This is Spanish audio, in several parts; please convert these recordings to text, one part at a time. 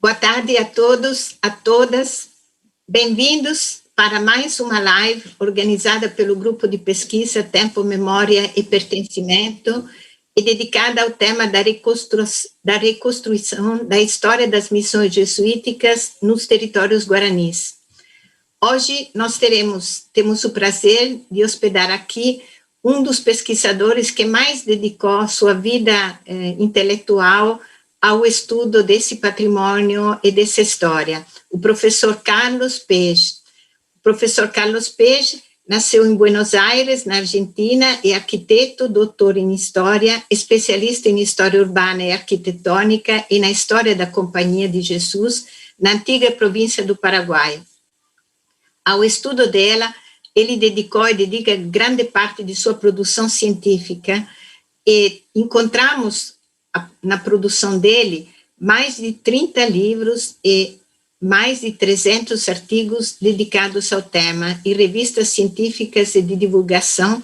Boa tarde a todos, a todas. Bem-vindos para mais uma live organizada pelo Grupo de Pesquisa Tempo, Memória e Pertencimento e dedicada ao tema da reconstrução da história das missões jesuíticas nos territórios guaranis. Hoje nós temos o prazer de hospedar aqui um dos pesquisadores que mais dedicou sua vida intelectual ao estudo desse patrimônio e dessa história, o professor Carlos Page. O professor Carlos Page nasceu em Buenos Aires, na Argentina, é arquiteto, doutor em História, especialista em História Urbana e Arquitetônica e na História da Companhia de Jesus, na antiga província do Paraguai. Ao estudo dela, ele dedicou e dedica grande parte de sua produção científica e encontramos na produção dele mais de 30 livros e mais de 300 artigos dedicados ao tema e revistas científicas e de divulgação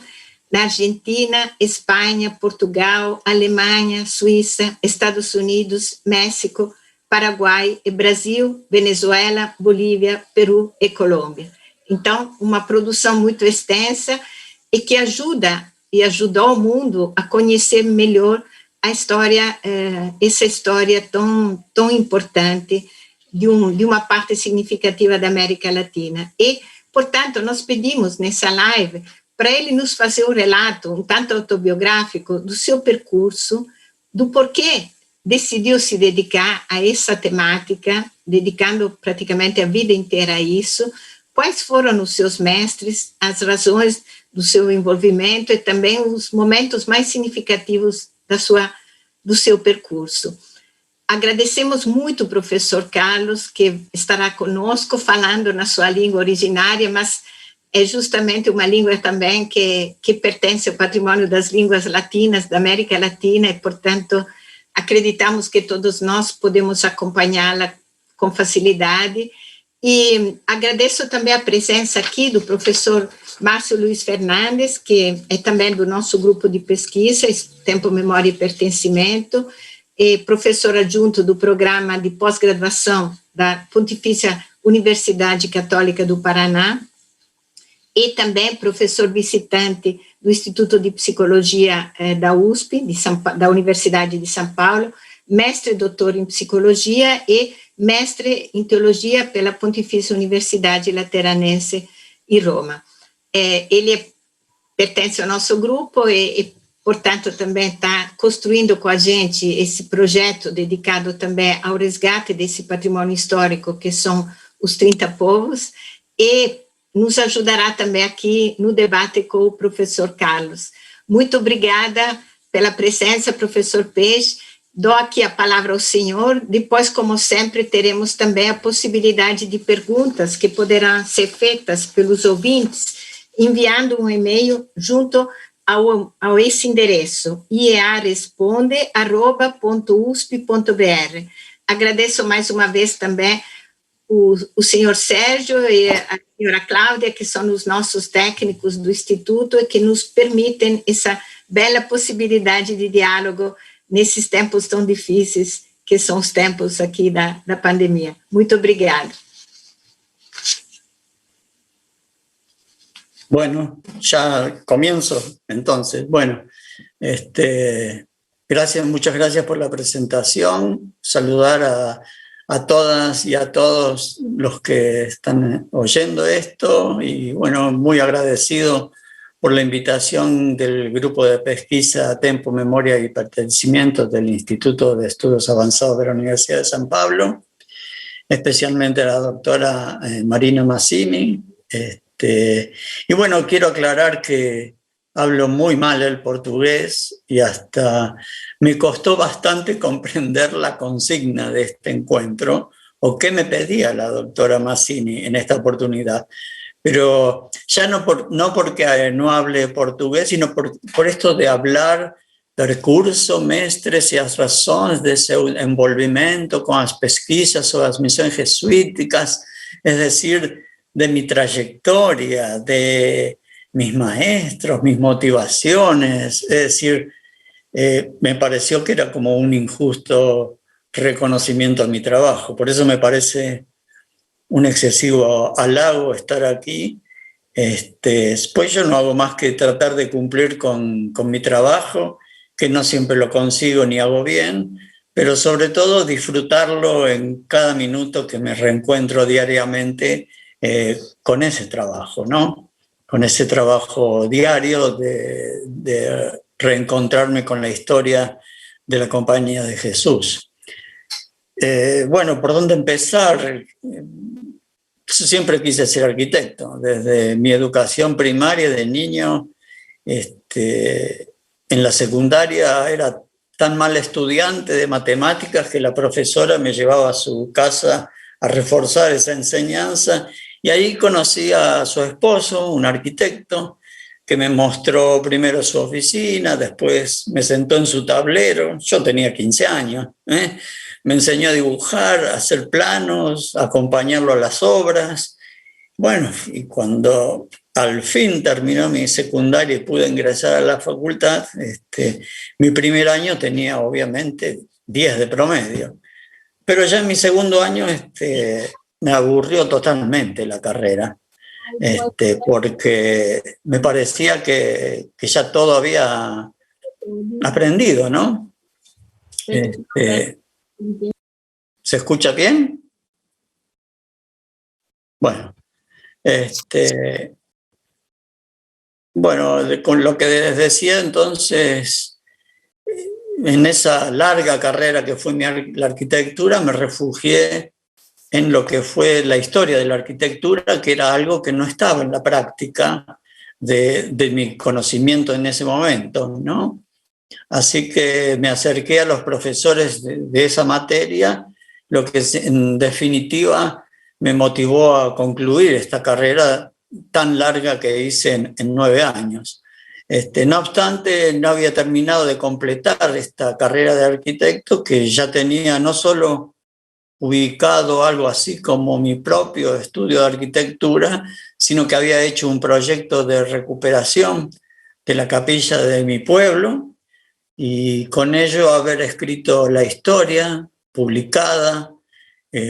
na Argentina, Espanha, Portugal, Alemanha, Suíça, Estados Unidos, México, Paraguai e Brasil, Venezuela, Bolívia, Peru e Colômbia. Então, uma produção muito extensa e que ajuda e ajudou o mundo a conhecer melhor a história, essa história tão importante de uma parte significativa da América Latina. E, portanto, nós pedimos nessa live para ele nos fazer um relato, um tanto autobiográfico, do seu percurso, do porquê decidiu se dedicar a essa temática, dedicando praticamente a vida inteira a isso, quais foram os seus mestres, as razões do seu envolvimento e também os momentos mais significativos do seu percurso. Agradecemos muito o professor Carlos, que estará conosco falando na sua língua originária, mas é justamente uma língua também que pertence ao patrimônio das línguas latinas, da América Latina, e, portanto, acreditamos que todos nós podemos acompanhá-la com facilidade. E agradeço também a presença aqui do professor Márcio Luiz Fernandes, que é também do nosso grupo de pesquisa, Tempo, Memória e Pertencimento, e professor adjunto do programa de pós-graduação da Pontifícia Universidade Católica do Paraná, e também professor visitante do Instituto de Psicologia da USP, da Universidade de São Paulo, mestre e doutor em Psicologia e mestre em Teologia pela Pontifícia Universidade Lateranense em Roma. Ele pertence ao nosso grupo e, portanto, também está construindo com a gente esse projeto dedicado também ao resgate desse patrimônio histórico, que são os 30 povos, e nos ajudará também aqui no debate com o professor Carlos. Muito obrigada pela presença, professor Page. Dou aqui a palavra ao senhor, depois, como sempre, teremos também a possibilidade de perguntas que poderão ser feitas pelos ouvintes, enviando um e-mail junto ao esse endereço, iearesponde@usp.br. Agradeço mais uma vez também o senhor Sérgio e a senhora Cláudia, que são os nossos técnicos do Instituto e que nos permitem essa bela possibilidade de diálogo nesses tempos tão difíceis que são os tempos aqui da pandemia. Muito obrigada. Bueno, ya comienzo, entonces. Bueno, muchas gracias por la presentación. Saludar a todas y a todos los que están oyendo esto y, bueno, muy agradecido por la invitación del Grupo de Pesquisa Tempo, Memoria y Pertencimiento del Instituto de Estudios Avanzados de la Universidad de San Pablo, especialmente a la doctora Marina Massini. Y bueno, quiero aclarar que hablo muy mal el portugués y hasta me costó bastante comprender la consigna de este encuentro o qué me pedía la doctora Massini en esta oportunidad. Pero ya no porque no hable portugués, sino por esto de hablar percurso, mestres y las razones de ese envolvimiento con las pesquisas sobre las misiones jesuíticas, es decir, de mi trayectoria, de mis maestros, mis motivaciones, es decir, me pareció que era como un injusto reconocimiento a mi trabajo. Por eso me parece un excesivo halago estar aquí. Pues yo no hago más que tratar de cumplir con mi trabajo, que no siempre lo consigo ni hago bien, pero sobre todo disfrutarlo en cada minuto que me reencuentro diariamente con ese trabajo, ¿no? Con ese trabajo diario de reencontrarme con la historia de la Compañía de Jesús. Bueno, ¿por dónde empezar? Siempre quise ser arquitecto. Desde mi educación primaria de niño, en la secundaria era tan mal estudiante de matemáticas que la profesora me llevaba a su casa a reforzar esa enseñanza, y ahí conocí a su esposo, un arquitecto, que me mostró primero su oficina, después me sentó en su tablero. Yo tenía 15 años, me enseñó a dibujar, a hacer planos, a acompañarlo a las obras. Bueno, y cuando al fin terminó mi secundaria y pude ingresar a la facultad, mi primer año tenía obviamente 10 de promedio. Pero ya en mi segundo año me aburrió totalmente la carrera, porque me parecía que ya todo había aprendido, ¿no? ¿Se escucha bien? Bueno, bueno, con lo que les decía entonces, en esa larga carrera que fue la arquitectura, me refugié en lo que fue la historia de la arquitectura, que era algo que no estaba en la práctica de mi conocimiento en ese momento, ¿no? Así que me acerqué a los profesores de esa materia, lo que en definitiva me motivó a concluir esta carrera tan larga que hice en 9 años. No obstante, no había terminado de completar esta carrera de arquitecto, que ya tenía no solo ubicado algo así como mi propio estudio de arquitectura, sino que había hecho un proyecto de recuperación de la capilla de mi pueblo, y con ello haber escrito la historia publicada,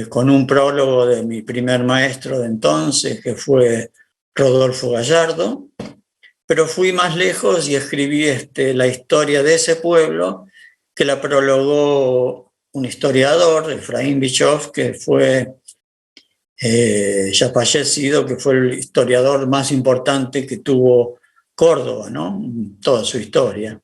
con un prólogo de mi primer maestro de entonces, que fue Rodolfo Gallardo. Pero fui más lejos y escribí la historia de ese pueblo, que la prologó un historiador, Efraín Bischoff, que fue ya fallecido, que fue el historiador más importante que tuvo Córdoba, ¿no? Toda su historia.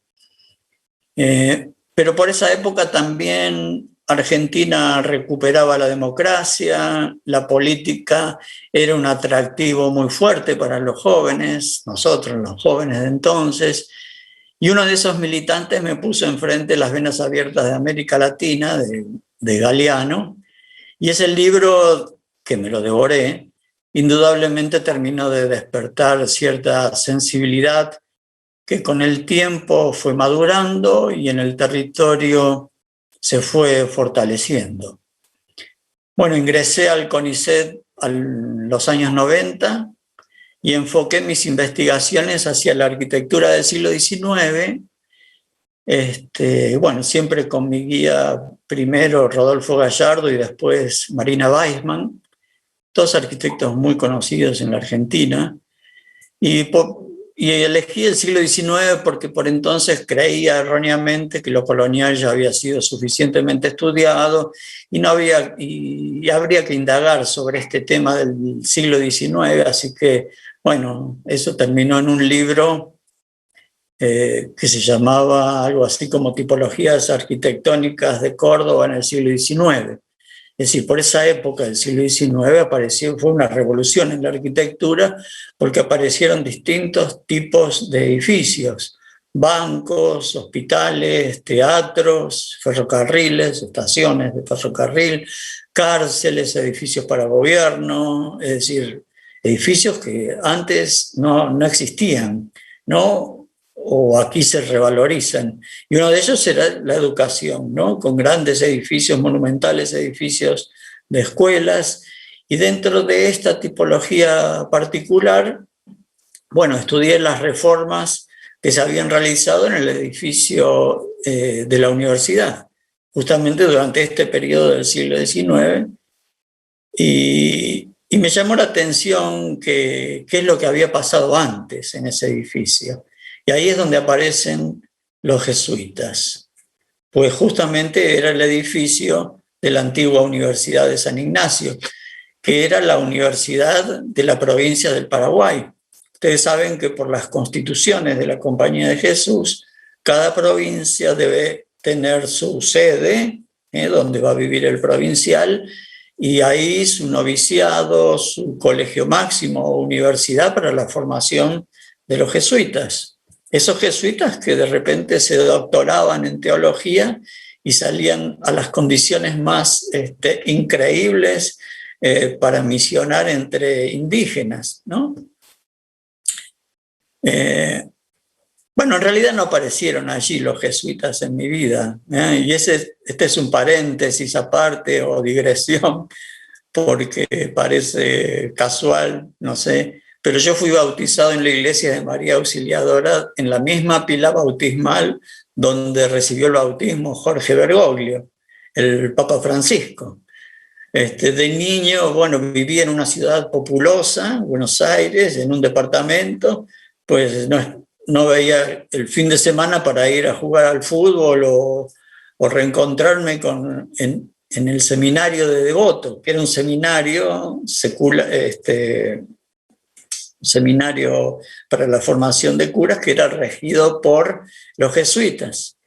Pero por esa época también Argentina recuperaba la democracia, la política era un atractivo muy fuerte para los jóvenes, nosotros los jóvenes de entonces, y uno de esos militantes me puso enfrente Las venas abiertas de América Latina, de Galeano, y ese libro, que me lo devoré, indudablemente terminó de despertar cierta sensibilidad que con el tiempo fue madurando y en el territorio se fue fortaleciendo. Bueno, ingresé al CONICET en los años 90 y enfoqué mis investigaciones hacia la arquitectura del siglo XIX, bueno, siempre con mi guía, primero Rodolfo Gallardo y después Marina Weissman, dos arquitectos muy conocidos en la Argentina, y elegí el siglo XIX porque por entonces creía erróneamente que lo colonial ya había sido suficientemente estudiado y habría que indagar sobre este tema del siglo XIX. Así que, bueno, eso terminó en un libro que se llamaba algo así como Tipologías Arquitectónicas de Córdoba en el siglo XIX. Es decir, por esa época del siglo XIX fue una revolución en la arquitectura, porque aparecieron distintos tipos de edificios: bancos, hospitales, teatros, ferrocarriles, estaciones de ferrocarril, cárceles, edificios para gobierno, es decir, edificios que antes no existían, ¿no? O aquí se revalorizan. Y uno de ellos era la educación, ¿no? Con grandes edificios, monumentales edificios de escuelas. Y dentro de esta tipología particular, bueno, estudié las reformas que se habían realizado en el edificio de la universidad, justamente durante este periodo del siglo XIX, y me llamó la atención qué es lo que había pasado antes en ese edificio. Y ahí es donde aparecen los jesuitas, pues justamente era el edificio de la antigua Universidad de San Ignacio, que era la universidad de la provincia del Paraguay. Ustedes saben que por las constituciones de la Compañía de Jesús, cada provincia debe tener su sede, donde va a vivir el provincial, y ahí su noviciado, su colegio máximo o universidad para la formación de los jesuitas. Esos jesuitas que de repente se doctoraban en teología y salían a las condiciones más increíbles para misionar entre indígenas, ¿no? Bueno, en realidad no aparecieron allí los jesuitas en mi vida, y este es un paréntesis aparte o digresión, porque parece casual, no sé, pero yo fui bautizado en la iglesia de María Auxiliadora, en la misma pila bautismal donde recibió el bautismo Jorge Bergoglio, el Papa Francisco. De niño, bueno, vivía en una ciudad populosa, Buenos Aires, en un departamento, pues no veía el fin de semana para ir a jugar al fútbol o reencontrarme en el seminario de Devoto, que era un seminario secular, seminario para la formación de curas que era regido por los jesuitas.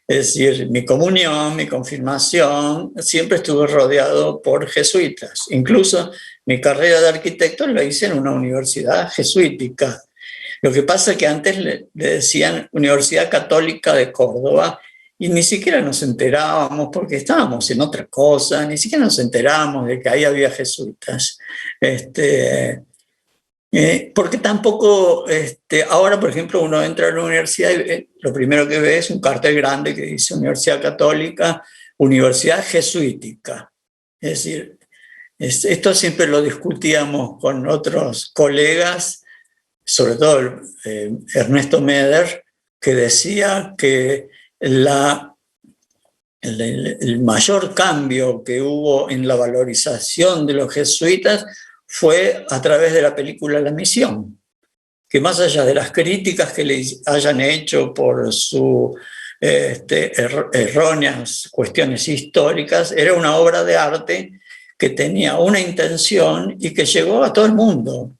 Es decir, mi comunión, mi confirmación, siempre estuve rodeado por jesuitas. Incluso mi carrera de arquitecto la hice en una universidad jesuítica. Lo que pasa es que antes le decían Universidad Católica de Córdoba y ni siquiera nos enterábamos, porque estábamos en otra cosa, ni siquiera nos enterábamos de que ahí había jesuitas. Porque tampoco, ahora por ejemplo uno entra a la universidad y lo primero que ve es un cartel grande que dice Universidad Católica, Universidad Jesuítica. Es decir, esto siempre lo discutíamos con otros colegas, sobre todo Ernesto Meder, que decía que el mayor cambio que hubo en la valorización de los jesuitas fue a través de la película La Misión, que más allá de las críticas que le hayan hecho por sus erróneas cuestiones históricas, era una obra de arte que tenía una intención y que llegó a todo el mundo.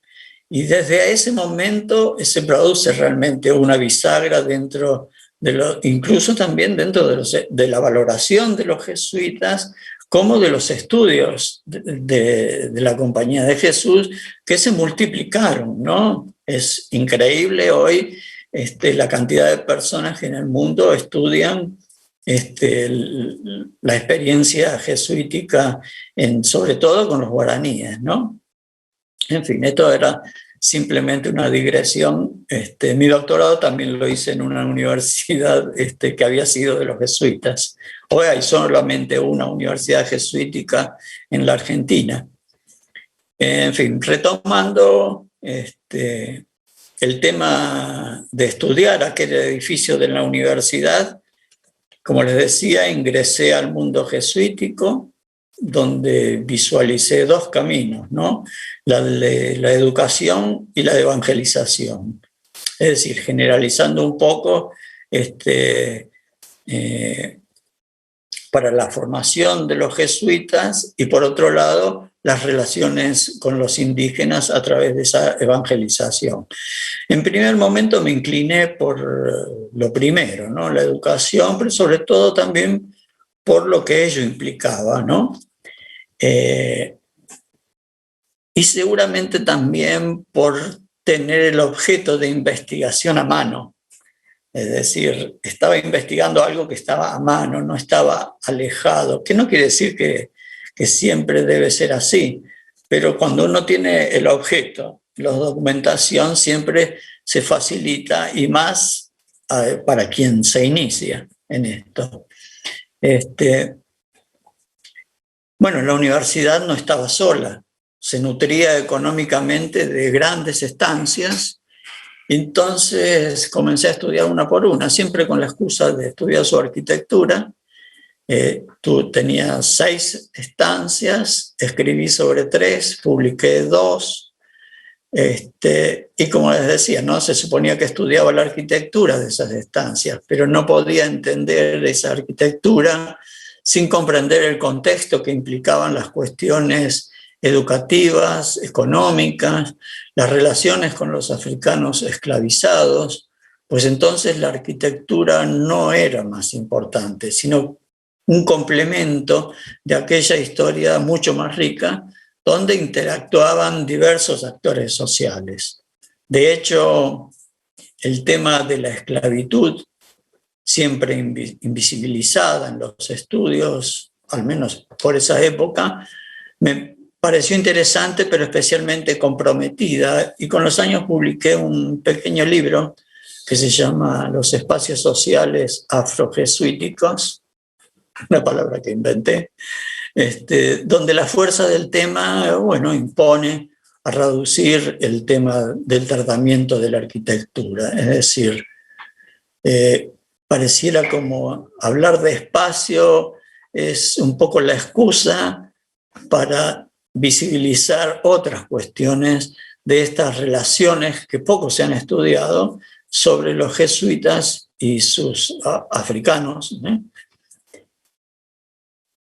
Y desde ese momento se produce realmente una bisagra dentro incluso también dentro de la valoración de los jesuitas, como de los estudios de la Compañía de Jesús, que se multiplicaron, ¿no? Es increíble hoy la cantidad de personas que en el mundo estudian la experiencia jesuítica, sobre todo con los guaraníes, ¿no? En fin, esto era simplemente una digresión. Mi doctorado también lo hice en una universidad que había sido de los jesuitas. Hoy hay solamente una universidad jesuítica en la Argentina. En fin, retomando el tema de estudiar aquel edificio de la universidad, como les decía, ingresé al mundo jesuítico, donde visualicé dos caminos, ¿no? La de la educación y la de evangelización. Es decir, generalizando un poco, para la formación de los jesuitas y, por otro lado, las relaciones con los indígenas a través de esa evangelización. En primer momento me incliné por lo primero, ¿no? La educación, pero sobre todo también por lo que ello implicaba, ¿no? Y seguramente también por tener el objeto de investigación a mano. Es decir, estaba investigando algo que estaba a mano, no estaba alejado, que no quiere decir que siempre debe ser así, pero cuando uno tiene el objeto, la documentación siempre se facilita, y más para quien se inicia en esto. Bueno, la universidad no estaba sola, se nutría económicamente de grandes estancias. Entonces comencé a estudiar una por una, siempre con la excusa de estudiar su arquitectura, Tú tenías 6 estancias, escribí sobre 3, publiqué 2, y como les decía, ¿no? Se suponía que estudiaba la arquitectura de esas estancias, pero no podía entender esa arquitectura sin comprender el contexto que implicaban las cuestiones educativas, económicas, las relaciones con los africanos esclavizados, pues entonces la arquitectura no era más importante, sino un complemento de aquella historia mucho más rica donde interactuaban diversos actores sociales. De hecho, el tema de la esclavitud, siempre invisibilizada en los estudios, al menos por esa época, me pareció interesante, pero especialmente comprometida, y con los años publiqué un pequeño libro que se llama Los espacios sociales afrojesuíticos, una palabra que inventé, donde la fuerza del tema, bueno, impone a reducir el tema del tratamiento de la arquitectura. Es decir, pareciera como hablar de espacio es un poco la excusa para visibilizar otras cuestiones de estas relaciones que poco se han estudiado sobre los jesuitas y sus africanos, ¿eh?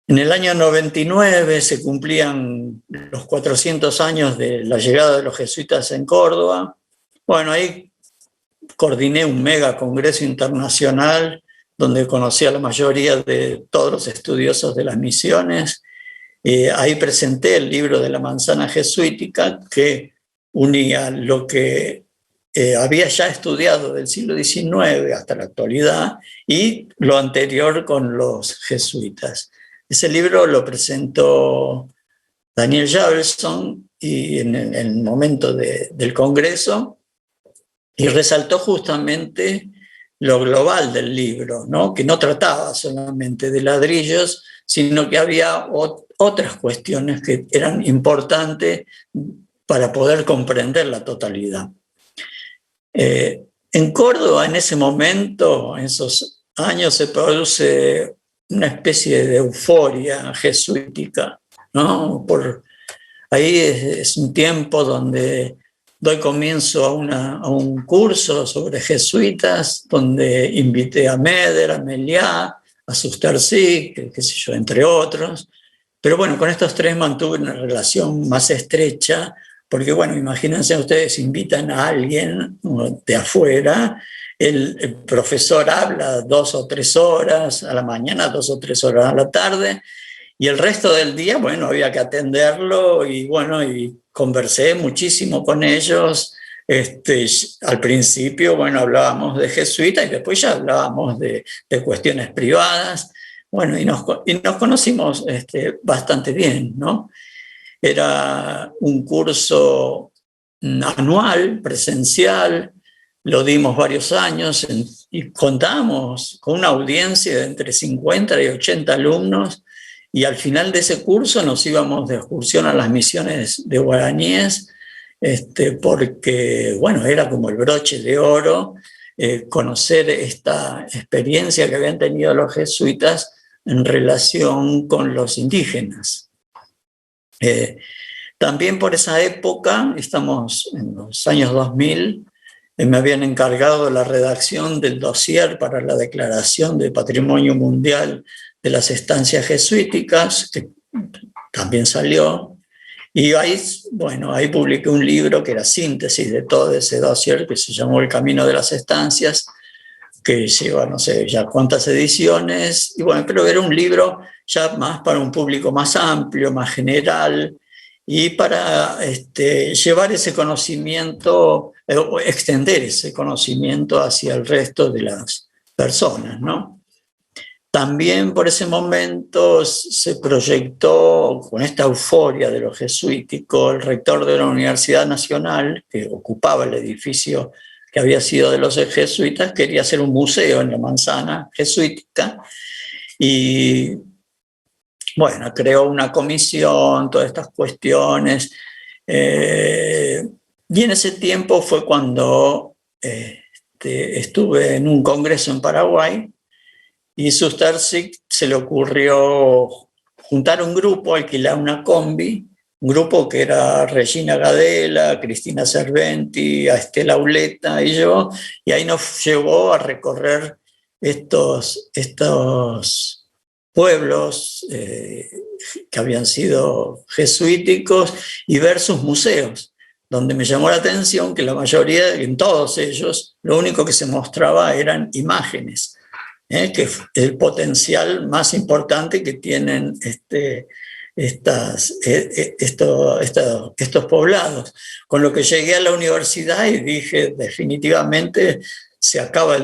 En el año 99 se cumplían los 400 años de la llegada de los jesuitas en Córdoba. Bueno, ahí coordiné un mega congreso internacional donde conocí a la mayoría de todos los estudiosos de las misiones. Ahí presenté el libro de la manzana jesuítica, que unía lo que había ya estudiado del siglo XIX hasta la actualidad y lo anterior con los jesuitas. Ese libro lo presentó Daniel Javelson y en el momento del Congreso, y resaltó justamente lo global del libro, ¿no? Que no trataba solamente de ladrillos, sino que había otras cuestiones que eran importantes para poder comprender la totalidad. En Córdoba, en ese momento, en esos años, se produce una especie de euforia jesuítica, ¿no? Ahí es un tiempo donde doy comienzo a un curso sobre jesuitas, donde invité a Meder, a Meliá, a Sustercí, qué sé yo, entre otros. Pero bueno, con estos 3 mantuve una relación más estrecha, porque bueno, imagínense ustedes, invitan a alguien de afuera, el profesor habla 2 o 3 horas a la mañana, 2 o 3 horas a la tarde, y el resto del día, bueno, había que atenderlo, y bueno, y conversé muchísimo con ellos. Al principio, bueno, hablábamos de jesuitas y después ya hablábamos de cuestiones privadas. Bueno, y nos conocimos bastante bien, ¿no? Era un curso anual, presencial, lo dimos varios años y contamos con una audiencia de entre 50 y 80 alumnos, y al final de ese curso nos íbamos de excursión a las misiones de guaraníes, porque, bueno, era como el broche de oro conocer esta experiencia que habían tenido los jesuitas en relación con los indígenas. También por esa época, estamos en los años 2000, me habían encargado de la redacción del dossier para la Declaración de Patrimonio Mundial de las Estancias Jesuíticas, que también salió, y ahí, bueno, ahí publiqué un libro que era síntesis de todo ese dossier, que se llamó El Camino de las Estancias, que lleva no sé ya cuántas ediciones, y bueno, pero era un libro ya más para un público más amplio, más general, y para llevar ese conocimiento, extender ese conocimiento hacia el resto de las personas, ¿no? También por ese momento se proyectó, con esta euforia de lo jesuítico, el rector de la Universidad Nacional, que ocupaba el edificio que había sido de los jesuitas, quería hacer un museo en la manzana jesuítica, y bueno, creó una comisión, todas estas cuestiones, y en ese tiempo fue cuando estuve en un congreso en Paraguay, y Sustarsik se le ocurrió juntar un grupo, alquilar una combi, un grupo que era Regina Gadela, Cristina Serventi, a Estela Uleta y yo, y ahí nos llevó a recorrer estos pueblos que habían sido jesuíticos y ver sus museos, donde me llamó la atención que la mayoría, en todos ellos, lo único que se mostraba eran imágenes, que es el potencial más importante que tienen estos poblados. Con lo que llegué a la universidad y dije, definitivamente se acaba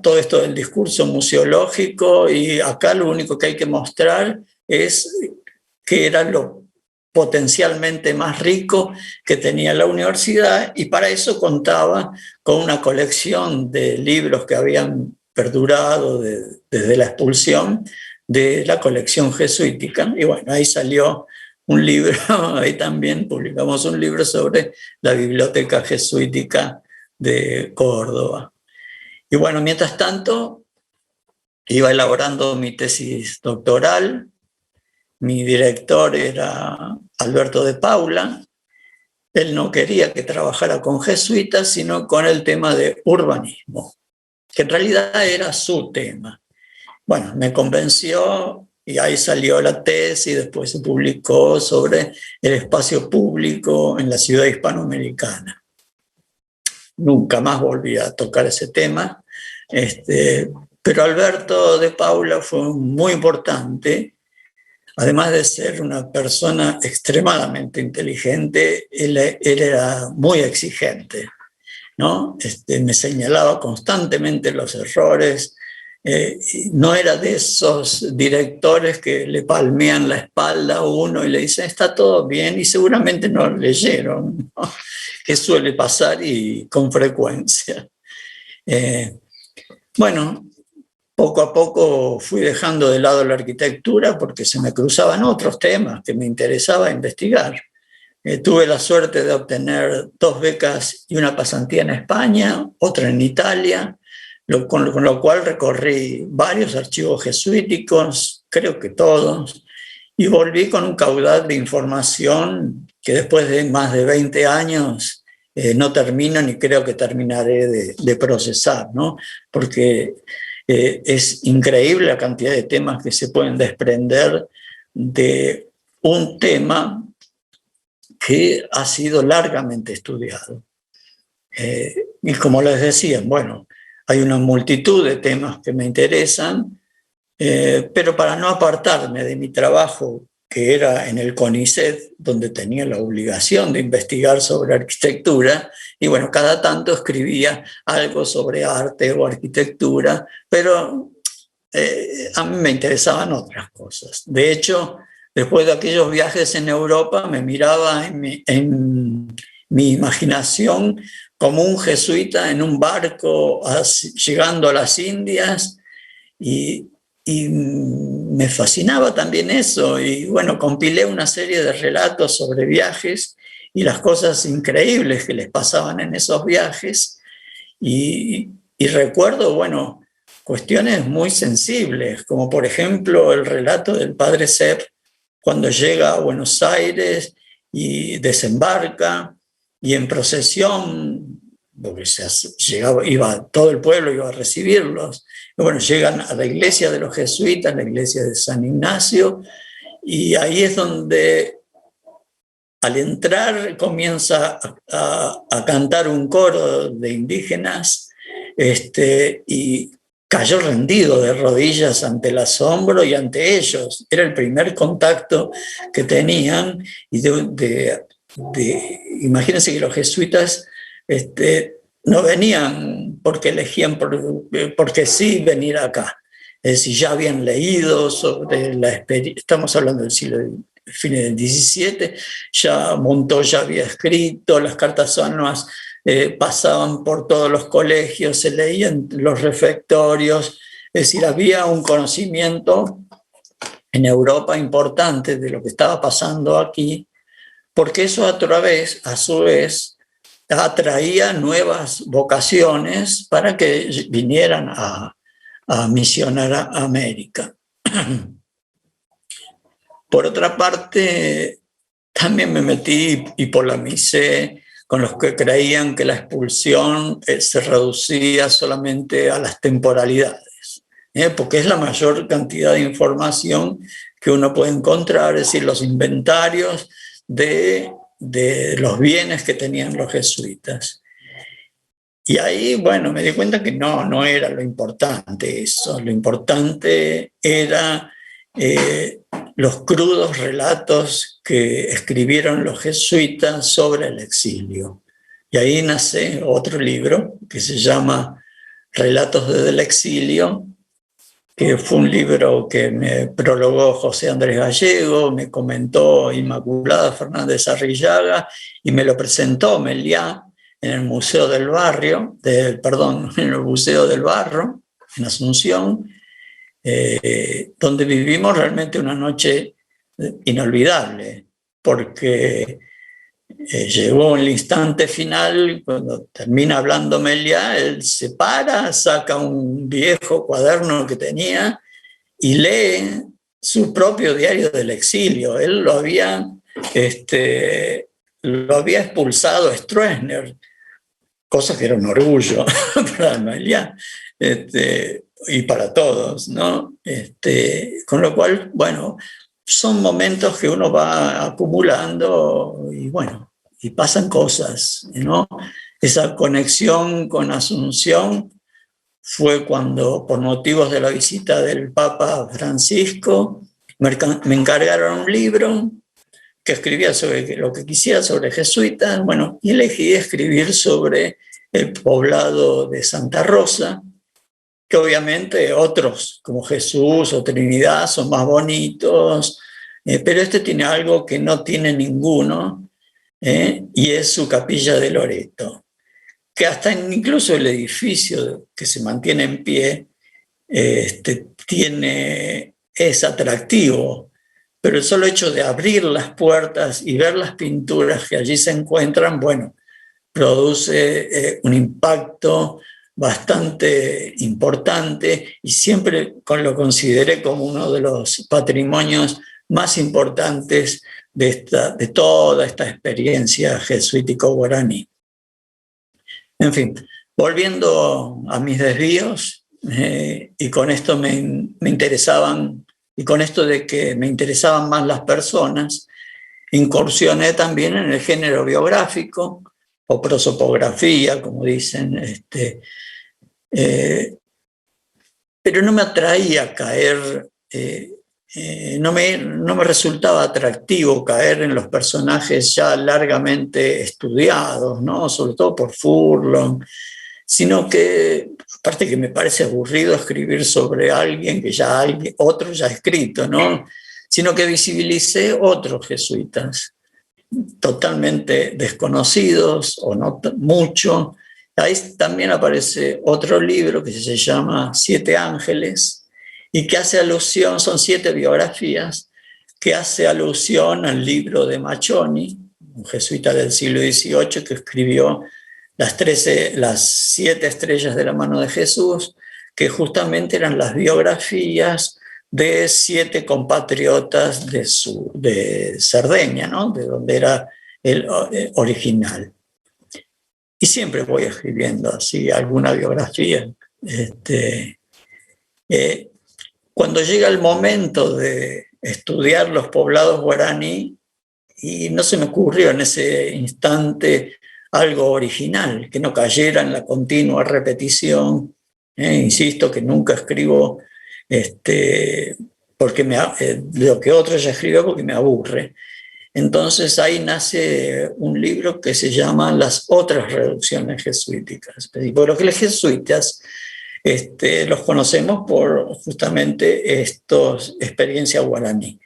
todo esto del discurso museológico y acá lo único que hay que mostrar es qué era lo potencialmente más rico que tenía la universidad, y para eso contaba con una colección de libros que habían perdurado desde la expulsión de la colección jesuítica. Y bueno, ahí salió un libro, ahí también publicamos un libro sobre la biblioteca jesuítica de Córdoba. Y bueno, mientras tanto, iba elaborando mi tesis doctoral. Mi director era Alberto de Paula. Él no quería que trabajara con jesuitas, sino con el tema de urbanismo, que en realidad era su tema. Bueno, me convenció y ahí salió la tesis, después se publicó sobre el espacio público en la ciudad hispanoamericana. Nunca más volví a tocar ese tema, pero Alberto de Paula fue muy importante. Además de ser una persona extremadamente inteligente, él era muy exigente, ¿no? Me señalaba constantemente los errores. No era de esos directores que le palmean la espalda a uno y le dicen está todo bien y seguramente no lo leyeron, ¿no? Que suele pasar y con frecuencia. Bueno, poco a poco fui dejando de lado la arquitectura porque se me cruzaban otros temas que me interesaba investigar. Tuve la suerte de obtener 2 becas y una pasantía en España, otra en Italia, con lo cual recorrí varios archivos jesuíticos, creo que todos, y volví con un caudal de información que después de más de 20 años no termino ni creo que terminaré de procesar, ¿no? Porque es increíble la cantidad de temas que se pueden desprender de un tema que ha sido largamente estudiado. Y como les decía, bueno, hay una multitud de temas que me interesan, pero para no apartarme de mi trabajo, que era en el CONICET, donde tenía la obligación de investigar sobre arquitectura, y bueno, cada tanto escribía algo sobre arte o arquitectura, pero a mí me interesaban otras cosas. De hecho, después de aquellos viajes en Europa, me miraba en mi imaginación como un jesuita en un barco llegando a las Indias, y me fascinaba también eso. Y bueno, compilé una serie de relatos sobre viajes y las cosas increíbles que les pasaban en esos viajes. Y recuerdo, bueno, cuestiones muy sensibles, como por ejemplo el relato del padre Sepp cuando llega a Buenos Aires y desembarca, y en procesión, porque todo el pueblo iba a recibirlos. Y bueno, llegan a la iglesia de los jesuitas, la iglesia de San Ignacio, y ahí es donde al entrar comienza a cantar un coro de indígenas, y cayó rendido de rodillas ante el asombro y ante ellos. Era el primer contacto que tenían. Y imagínense que los jesuitas no venían porque elegían porque sí venir acá. Es decir, ya habían leído sobre la experiencia, estamos hablando del siglo fines del XVII, ya Montoya había escrito, las cartas anuas pasaban por todos los colegios, se leían los refectorios, es decir, había un conocimiento en Europa importante de lo que estaba pasando aquí, porque eso a su vez, atraía nuevas vocaciones para que vinieran a a misionar a América. Por otra parte, también me metí y polemicé con los que creían que la expulsión se reducía solamente a las temporalidades, porque es la mayor cantidad de información que uno puede encontrar, es decir, los inventarios de los bienes que tenían los jesuitas. Y ahí, bueno, me di cuenta que no era lo importante eso. Lo importante era los crudos relatos que escribieron los jesuitas sobre el exilio. Y ahí nace otro libro que se llama Relatos desde el exilio, que fue un libro que me prologó José Andrés Gallego, me comentó Inmaculada Fernández Arrillaga y me lo presentó Meliá en el Museo del Barrio, en el Museo del Barro, en Asunción, donde vivimos realmente una noche inolvidable, porque llegó el instante final, cuando termina hablando Meliá, él se para, saca un viejo cuaderno que tenía y lee su propio diario del exilio. Él lo había expulsado a Stroessner, cosa que era un orgullo para Meliá y para todos, ¿no? Con lo cual, bueno, son momentos que uno va acumulando y bueno, y pasan cosas, ¿no? Esa conexión con Asunción fue cuando, por motivos de la visita del Papa Francisco, me encargaron un libro que escribía sobre lo que quisiera sobre jesuitas, bueno, y elegí escribir sobre el poblado de Santa Rosa, que obviamente otros, como Jesús o Trinidad, son más bonitos, pero este tiene algo que no tiene ninguno, y es su capilla de Loreto, que hasta incluso el edificio que se mantiene en pie es atractivo, pero el solo hecho de abrir las puertas y ver las pinturas que allí se encuentran, bueno, produce un impacto bastante importante y siempre lo consideré como uno de los patrimonios más importantes de toda esta experiencia jesuítico-guaraní. En fin, volviendo a mis desvíos, y con esto me interesaban, y con esto de que me interesaban más las personas, incursioné también en el género biográfico, o prosopografía, como dicen, pero no me atraía caer, no me resultaba atractivo caer en los personajes ya largamente estudiados, ¿no? Sobre todo por Furlong, sino que, aparte que me parece aburrido escribir sobre alguien que otro ya ha escrito, ¿no? Sino que visibilicé otros jesuitas, totalmente desconocidos o no mucho. Ahí también aparece otro libro que se llama Siete Ángeles y que hace alusión, son 7 biografías, que hace alusión al libro de Machoni, un jesuita del siglo XVIII que escribió las 7 estrellas de la mano de Jesús, que justamente eran las biografías de 7 compatriotas de Cerdeña, ¿no? De donde era el original. Y siempre voy escribiendo así alguna biografía. Cuando llega el momento de estudiar los poblados guaraní, y no se me ocurrió en ese instante algo original, que no cayera en la continua repetición. Insisto que nunca escribo porque lo que otro ya escribió porque me aburre. Entonces ahí nace un libro que se llama Las otras reducciones jesuíticas. Por lo que los jesuitas los conocemos por justamente estos experiencias guaraní.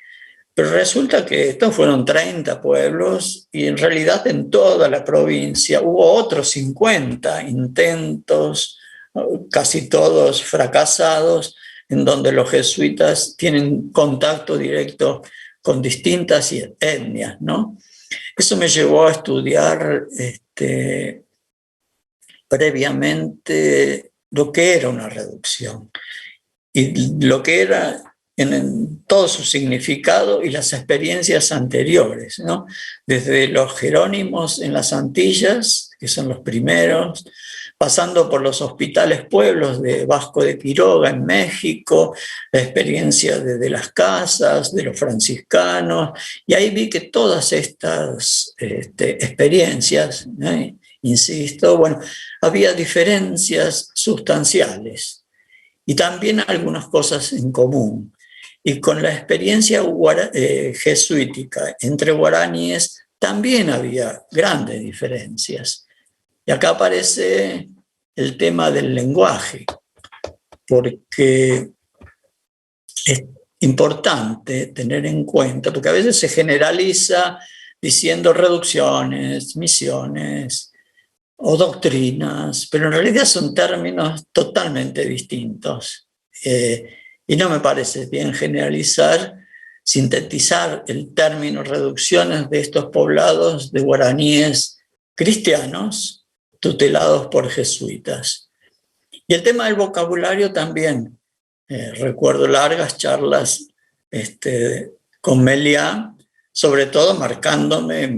Pero resulta que estos fueron 30 pueblos y en realidad en toda la provincia hubo otros 50 intentos, casi todos fracasados, en donde los jesuitas tienen contacto directo con distintas etnias, ¿no? Eso me llevó a estudiar previamente lo que era una reducción. y lo que era en todo su significado y las experiencias anteriores, ¿no? Desde los jerónimos en las Antillas, que son los primeros, pasando por los hospitales pueblos de Vasco de Quiroga en México, la experiencia de las casas, de los franciscanos, y ahí vi que todas estas experiencias, ¿no? Insisto, bueno, había diferencias sustanciales y también algunas cosas en común. Y con la experiencia jesuítica entre guaraníes también había grandes diferencias. Y acá aparece el tema del lenguaje, porque es importante tener en cuenta, porque a veces se generaliza diciendo reducciones, misiones o doctrinas, pero en realidad son términos totalmente distintos. Y no me parece bien generalizar, sintetizar el término reducciones de estos poblados de guaraníes cristianos tutelados por jesuitas. Y el tema del vocabulario también. Recuerdo largas charlas con Meliá, sobre todo marcándome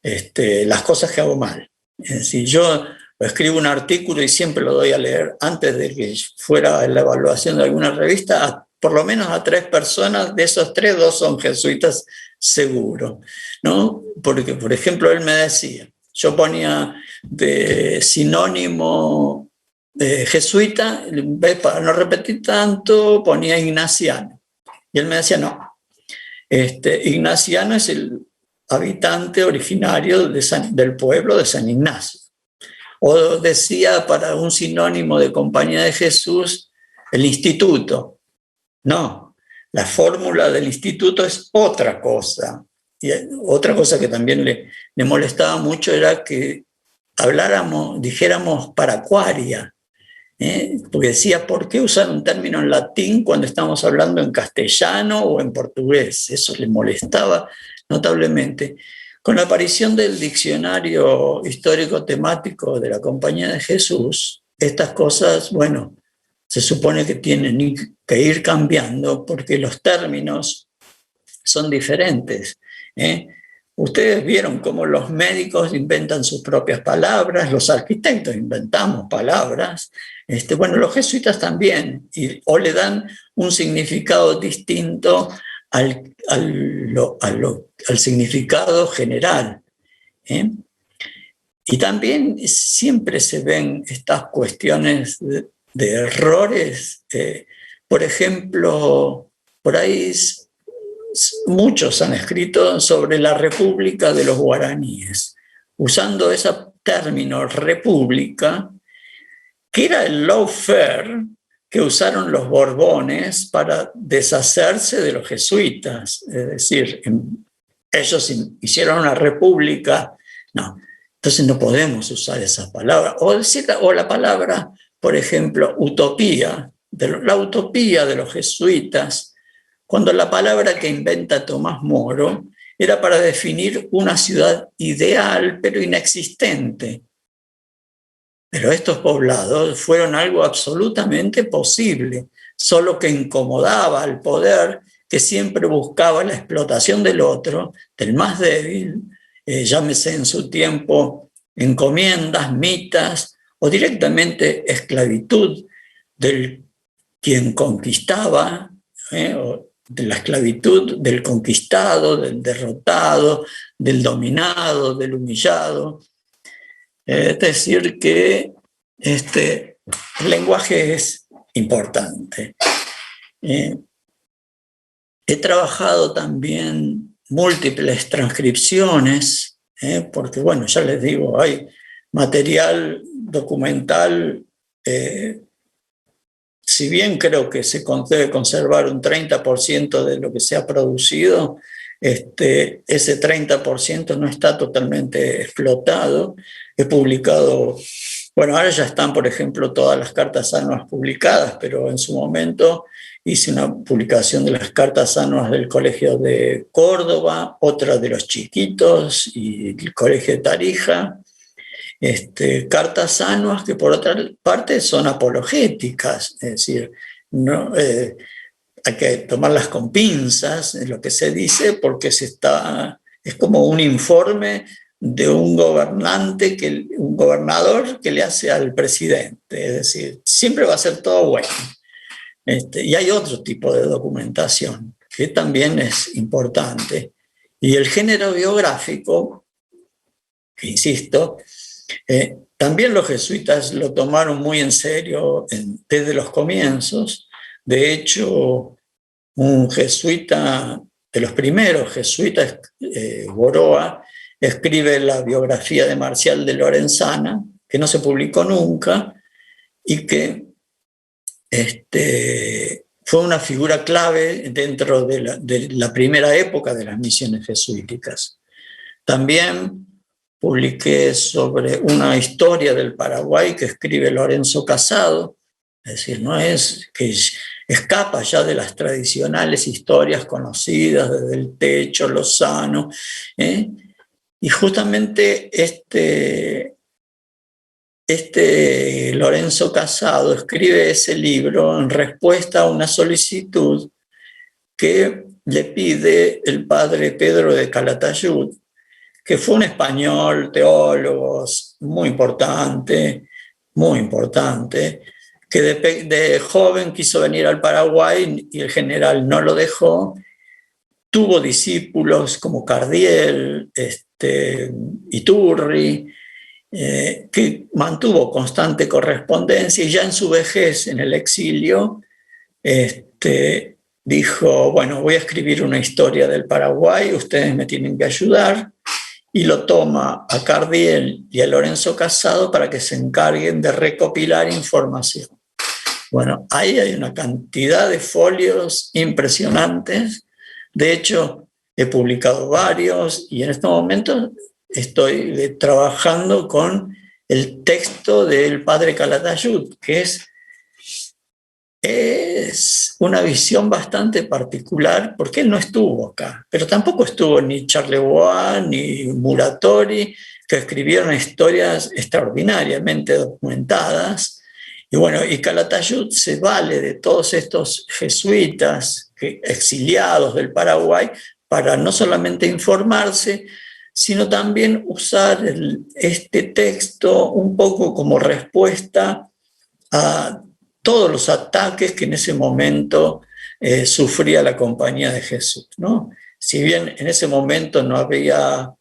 las cosas que hago mal. Es decir, yo escribo un artículo y siempre lo doy a leer antes de que fuera la evaluación de alguna revista, por lo menos a 3 personas, de esos 3, 2 son jesuitas seguro, ¿no? Porque, por ejemplo, él me decía, yo ponía de sinónimo de jesuita, para no repetir tanto, ponía ignaciano. Y él me decía, no, ignaciano es el habitante originario del pueblo de San Ignacio. O decía para un sinónimo de Compañía de Jesús, el instituto. No, la fórmula del instituto es otra cosa. Y otra cosa que también le molestaba mucho era que dijéramos paracuaria, porque decía, ¿por qué usar un término en latín cuando estamos hablando en castellano o en portugués? Eso le molestaba notablemente. Con la aparición del diccionario histórico-temático de la Compañía de Jesús, estas cosas, bueno, se supone que tienen que ir cambiando porque los términos son diferentes. Ustedes vieron cómo los médicos inventan sus propias palabras, los arquitectos inventamos palabras, bueno, los jesuitas también, o le dan un significado distinto al significado general. Y también siempre se ven estas cuestiones de errores. Por ejemplo, por ahí muchos han escrito sobre la República de los guaraníes, usando ese término república, que era el lawfare que usaron los Borbones para deshacerse de los jesuitas. Es decir, ellos hicieron una república. No, entonces no podemos usar esa palabra. O la palabra, por ejemplo, utopía, la utopía de los jesuitas, cuando la palabra que inventa Tomás Moro era para definir una ciudad ideal, pero inexistente. Pero estos poblados fueron algo absolutamente posible, solo que incomodaba al poder que siempre buscaba la explotación del otro, del más débil, llámese en su tiempo encomiendas, mitas o directamente esclavitud del quien conquistaba, o de la esclavitud del conquistado, del derrotado, del dominado, del humillado. Es decir, que el lenguaje es importante. He trabajado también múltiples transcripciones, porque, bueno, ya les digo, hay material documental, si bien creo que se debe conservar un 30% de lo que se ha producido, ese 30% no está totalmente explotado. He publicado, bueno, ahora ya están, por ejemplo, todas las cartas anuas publicadas, pero en su momento hice una publicación de las cartas anuas del Colegio de Córdoba, otra de los chiquitos y el Colegio de Tarija. Cartas anuas que por otra parte son apologéticas, es decir, no, hay que tomarlas con pinzas, es lo que se dice, porque es como un informe de un gobernante, un gobernador que le hace al presidente, es decir, siempre va a ser todo bueno. Y hay otro tipo de documentación que también es importante. Y el género biográfico, que insisto, también los jesuitas lo tomaron muy en serio desde los comienzos. De hecho, un jesuita, de los primeros jesuitas, Boroa, escribe la biografía de Marcial de Lorenzana, que no se publicó nunca, y que fue una figura clave dentro de la primera época de las misiones jesuíticas. También publiqué sobre una historia del Paraguay que escribe Lorenzo Casado, es decir, no es que escapa ya de las tradicionales historias conocidas desde el Techo, Lozano, y justamente Lorenzo Casado escribe ese libro en respuesta a una solicitud que le pide el padre Pedro de Calatayud, que fue un español, teólogo muy importante, que de joven quiso venir al Paraguay y el general no lo dejó. Tuvo discípulos como Cardiel, Iturri, que mantuvo constante correspondencia, y ya en su vejez, en el exilio, dijo, bueno, voy a escribir una historia del Paraguay, ustedes me tienen que ayudar, y lo toma a Cardiel y a Lorenzo Casado para que se encarguen de recopilar información. Bueno, ahí hay una cantidad de folios impresionantes. De hecho, he publicado varios y en este momento estoy trabajando con el texto del padre Calatayud, que es una visión bastante particular, porque él no estuvo acá, pero tampoco estuvo ni Charlevoix ni Muratori, que escribieron historias extraordinariamente documentadas. Y bueno, y Calatayud se vale de todos estos jesuitas exiliados del Paraguay para no solamente informarse, sino también usar este texto un poco como respuesta a todos los ataques que en ese momento sufría la Compañía de Jesús, ¿no? Si bien en ese momento no había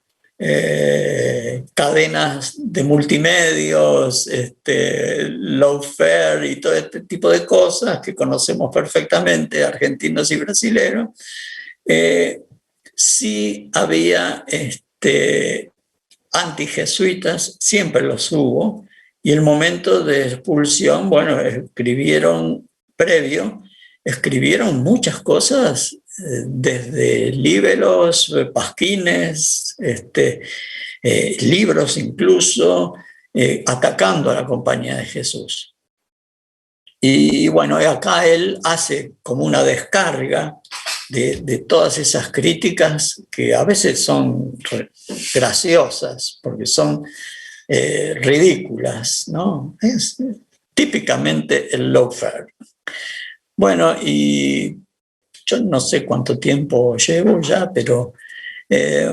cadenas de multimedios, lawfare y todo este tipo de cosas que conocemos perfectamente, argentinos y brasileños, sí había antijesuitas, siempre los hubo, y el momento de expulsión, bueno, escribieron muchas cosas, desde libelos, pasquines, libros incluso, atacando a la Compañía de Jesús. Y bueno, acá él hace como una descarga de todas esas críticas que a veces son graciosas, porque son ridículas, ¿no? Es típicamente el lawfare. Bueno, y yo no sé cuánto tiempo llevo ya, pero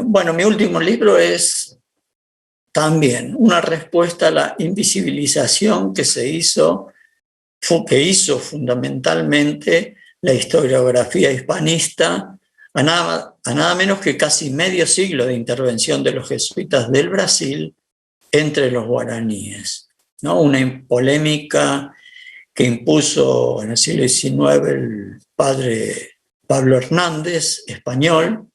bueno, mi último libro es también una respuesta a la invisibilización que hizo fundamentalmente la historiografía hispanista, a nada menos que casi medio siglo de intervención de los jesuitas del Brasil entre los guaraníes, ¿no? Una polémica que impuso en el siglo XIX el padre Pablo Hernández, español,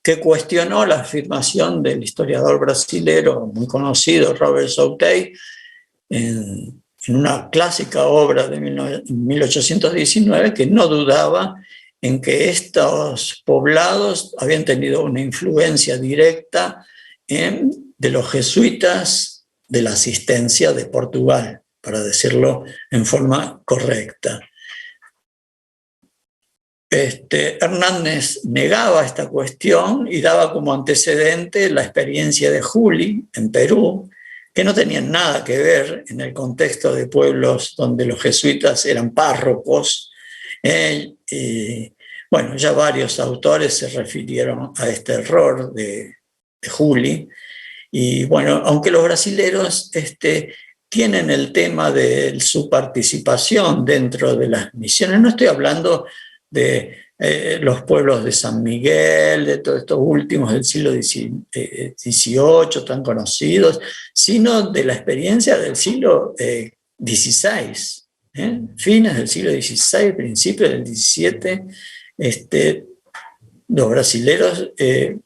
que cuestionó la afirmación del historiador brasilero muy conocido, Robert Southey, en una clásica obra de 1819, que no dudaba en que estos poblados habían tenido una influencia directa de los jesuitas de la asistencia de Portugal, para decirlo en forma correcta. Hernández negaba esta cuestión y daba como antecedente la experiencia de Juli en Perú, que no tenían nada que ver en el contexto de pueblos donde los jesuitas eran párrocos. Y, bueno, ya varios autores se refirieron a este error de Juli. Y bueno, aunque los brasileros tienen el tema de su participación dentro de las misiones, no estoy hablando de los pueblos de San Miguel, de todos estos últimos del siglo XVIII tan conocidos, sino de la experiencia del siglo XVI, fines del siglo XVI, principios del XVII. Los brasileros, que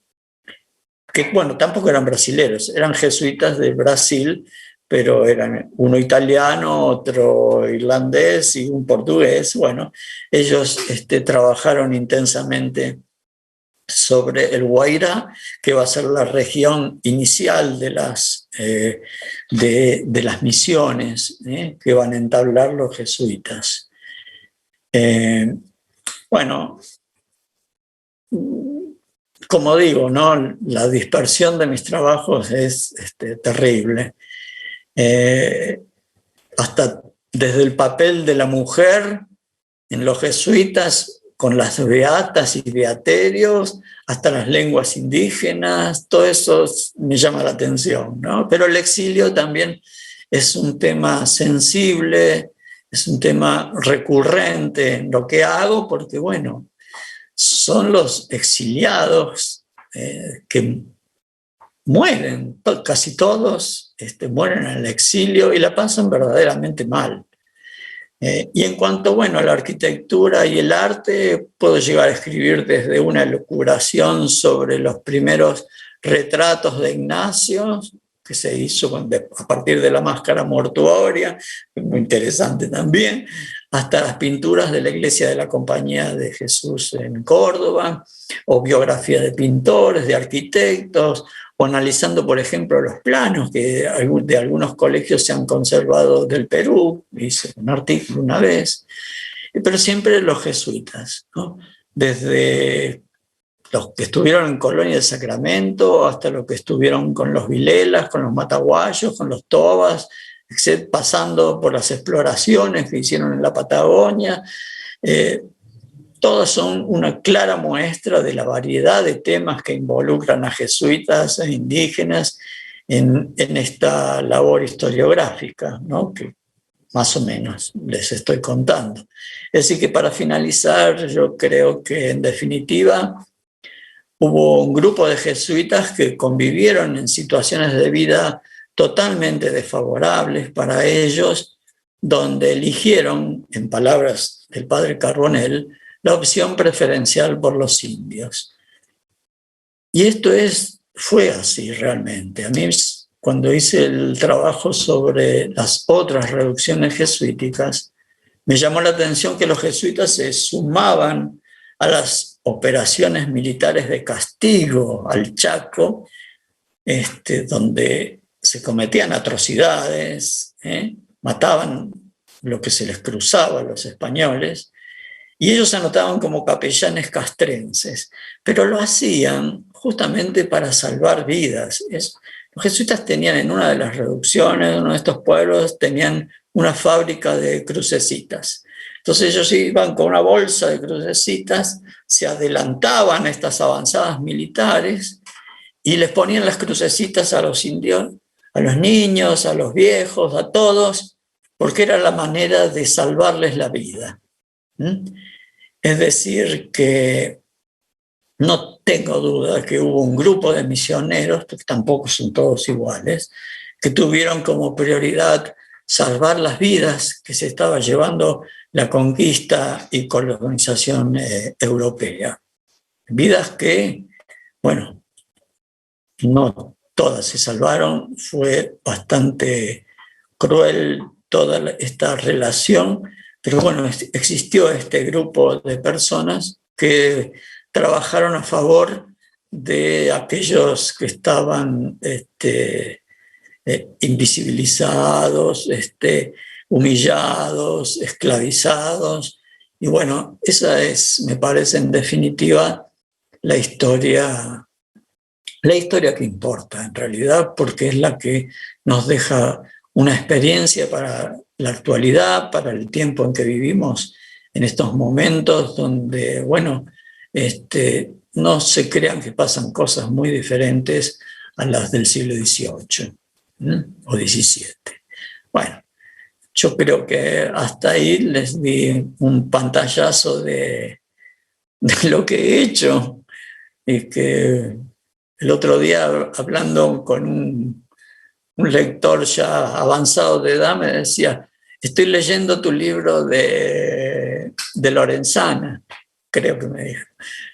bueno, tampoco eran brasileros, eran jesuitas de Brasil, pero eran uno italiano, otro irlandés y un portugués. Bueno, ellos trabajaron intensamente sobre el Guairá, que va a ser la región inicial de las misiones que van a entablar los jesuitas. Bueno, como digo, ¿no? La dispersión de mis trabajos es terrible. Hasta desde el papel de la mujer en los jesuitas, con las beatas y beaterios, hasta las lenguas indígenas, todo eso me llama la atención, ¿no? Pero el exilio también es un tema sensible, es un tema recurrente en lo que hago, porque bueno, son los exiliados que mueren, casi todos mueren en el exilio y la pasan verdaderamente mal. Y en cuanto, bueno, a la arquitectura y el arte, puedo llegar a escribir desde una elucubración sobre los primeros retratos de Ignacio, que se hizo a partir de la máscara mortuoria, muy interesante también, hasta las pinturas de la iglesia de la Compañía de Jesús en Córdoba, o biografía de pintores, de arquitectos, o analizando, por ejemplo, los planos que de algunos colegios se han conservado del Perú, hice un artículo una vez, pero siempre los jesuitas, ¿no? Desde los que estuvieron en Colonia del Sacramento hasta los que estuvieron con los Vilelas, con los Mataguayos, con los Tobas, pasando por las exploraciones que hicieron en la Patagonia. Todas son una clara muestra de la variedad de temas que involucran a jesuitas e indígenas en esta labor historiográfica, ¿no? Que más o menos les estoy contando. Es decir, que para finalizar, yo creo que en definitiva hubo un grupo de jesuitas que convivieron en situaciones de vida totalmente desfavorables para ellos, donde eligieron, en palabras del padre Carbonell, la opción preferencial por los indios. Y esto fue así realmente. A mí, cuando hice el trabajo sobre las otras reducciones jesuíticas, me llamó la atención que los jesuitas se sumaban a las operaciones militares de castigo al Chaco, donde se cometían atrocidades, mataban lo que se les cruzaba a los españoles, y ellos se anotaban como capellanes castrenses, pero lo hacían justamente para salvar vidas. Los jesuitas tenían en una de las reducciones, en uno de estos pueblos, tenían una fábrica de crucecitas. Entonces ellos iban con una bolsa de crucecitas, se adelantaban a estas avanzadas militares y les ponían las crucecitas a los indios, a los niños, a los viejos, a todos, porque era la manera de salvarles la vida. Es decir, que no tengo duda que hubo un grupo de misioneros, porque tampoco son todos iguales, que tuvieron como prioridad salvar las vidas que se estaba llevando la conquista y colonización europea. Vidas que, bueno, no todas se salvaron, fue bastante cruel toda esta relación, pero bueno, existió este grupo de personas que trabajaron a favor de aquellos que estaban invisibilizados, humillados, esclavizados. Y bueno, esa es, me parece, en definitiva, la historia la historia que importa en realidad, porque es la que nos deja una experiencia para la actualidad, para el tiempo en que vivimos en estos momentos donde, bueno, no se crean que pasan cosas muy diferentes a las del siglo XVIII o XVII. Bueno, yo creo que hasta ahí les di un pantallazo de lo que he hecho, y que el otro día, hablando con un lector ya avanzado de edad, me decía: estoy leyendo tu libro de Lorenzana, creo que me dijo.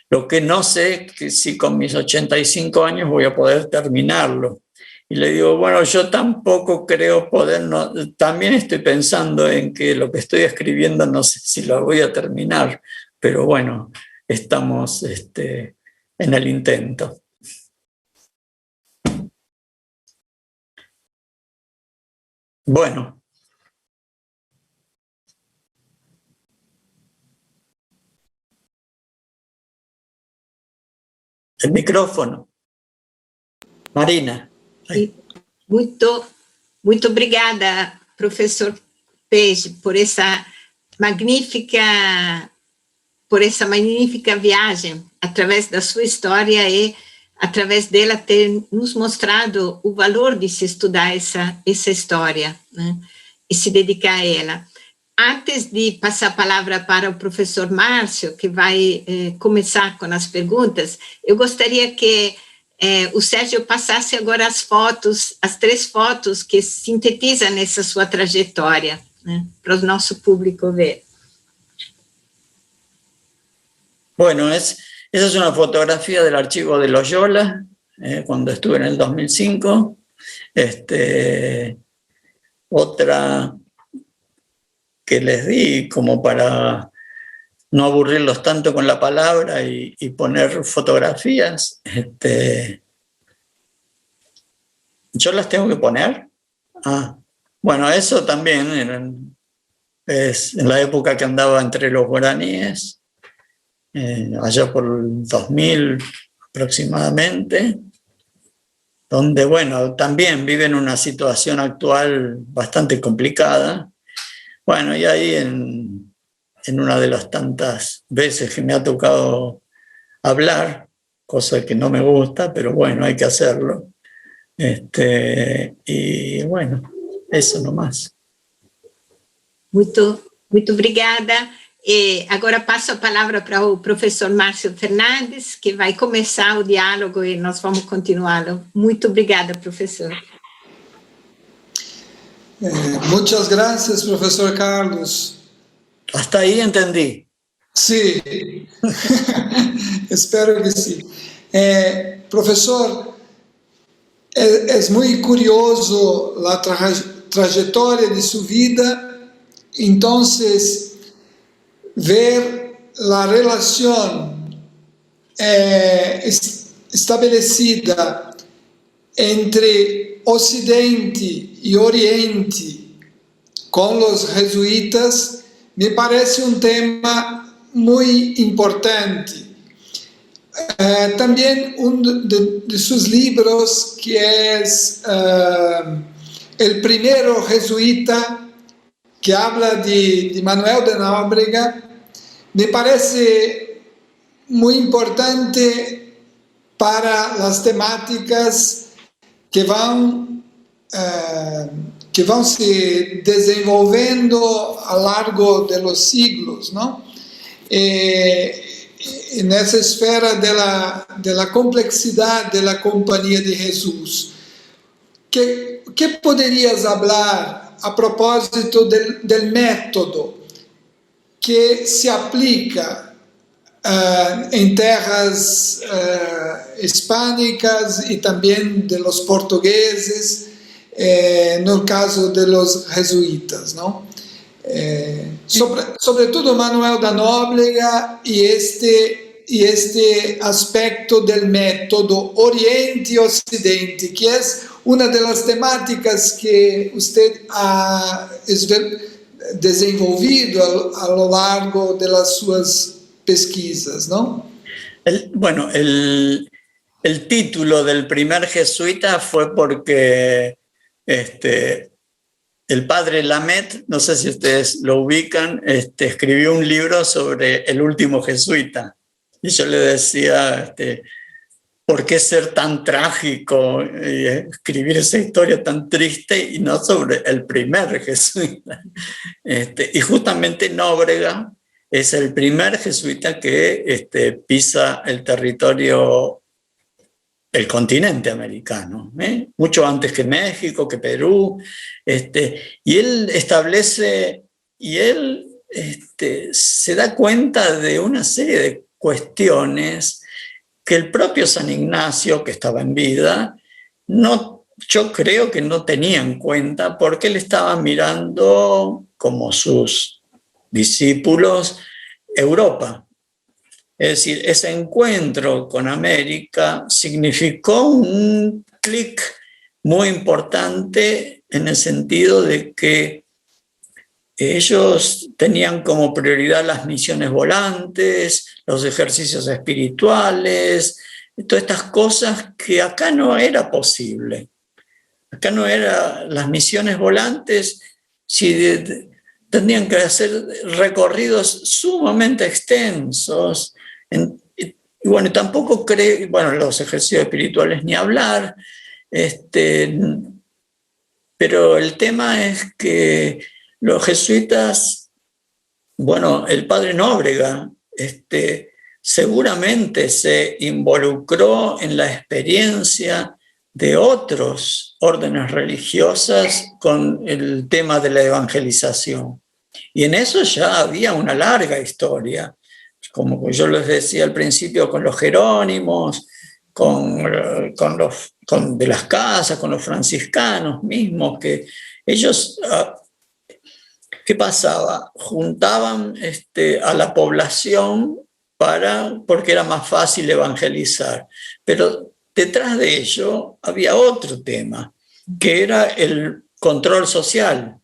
Lo que no sé es que si con mis 85 años voy a poder terminarlo. Y le digo, bueno, yo tampoco creo poder, no, también estoy pensando en que lo que estoy escribiendo no sé si lo voy a terminar, pero bueno, estamos en el intento. Bueno. El micrófono. Marina. Muito obrigada, professor Page, por essa magnífica viagem através da sua história e através dela ter nos mostrado o valor de se estudar essa história, né, e se dedicar a ela. Antes de passar a palavra para o professor Márcio, que vai começar com as perguntas, eu gostaria que o Sérgio passasse agora as 3 fotos que sintetizam essa sua trajetória, né, para o nosso público ver. Bueno, esa es una fotografía del archivo de Loyola, cuando estuve en el 2005. Otra que les di como para no aburrirlos tanto con la palabra y poner fotografías. ¿Yo las tengo que poner? Bueno, eso también es en la época que andaba entre los guaraníes, allá por el 2000 aproximadamente, donde, bueno, también viven una situación actual bastante complicada. Bueno, y ahí en una de las tantas veces que me ha tocado hablar, cosa que no me gusta, pero bueno, hay que hacerlo. Y bueno, eso nomás. Muito obrigada. E agora passo a palavra para o professor Márcio Fernandes, que vai começar o diálogo e nós vamos continuá-lo. Muito obrigada, professor. Muchas gracias, profesor Carlos. Hasta ahí entendí. Sí, espero que sí. Profesor, es muy curioso la trayectoria de su vida, entonces ver la relación establecida entre Occidente y Oriente con los jesuitas me parece un tema muy importante. También uno de sus libros, que es el primero jesuita, que habla de Manuel de Nóbrega, me parece muy importante para las temáticas que van se desenvolvendo a lo largo de los siglos, ¿no? En esa esfera de la complejidad de la compañía de Jesús. ¿Qué podrías hablar a propósito del método que se aplica en tierras hispánicas y también de los portugueses, en el caso de los jesuitas, ¿no? Sobre todo Manuel da Nóbrega y este aspecto del método Oriente y Occidente, que es una de las temáticas que usted ha desenvolvido a lo largo de las sus pesquisas, ¿no? Bueno, el el título del primer jesuita fue porque el padre Lamet, no sé si ustedes lo ubican, escribió un libro sobre el último jesuita. Y yo le decía, ¿por qué ser tan trágico y escribir esa historia tan triste y no sobre el primer jesuita? Y justamente Nóbrega es el primer jesuita que pisa el territorio, el continente americano, mucho antes que México, que Perú, y él establece, y él se da cuenta de una serie de cuestiones que el propio San Ignacio, que estaba en vida, yo creo que no tenía en cuenta, porque él estaba mirando, como sus discípulos, Europa. Es decir, ese encuentro con América significó un clic muy importante en el sentido de que ellos tenían como prioridad las misiones volantes, los ejercicios espirituales, todas estas cosas que acá no era posible. Acá no era las misiones volantes, tendrían que hacer recorridos sumamente extensos. Y bueno, tampoco los ejercicios espirituales ni hablar, pero el tema es que los jesuitas, el padre Nóbrega, seguramente se involucró en la experiencia de otros órdenes religiosas con el tema de la evangelización. Y en eso ya había una larga historia, como yo les decía al principio, con los jerónimos, de las casas, con los franciscanos mismos, que ellos, ¿qué pasaba? Juntaban a la población porque era más fácil evangelizar, pero detrás de ello había otro tema, que era el control social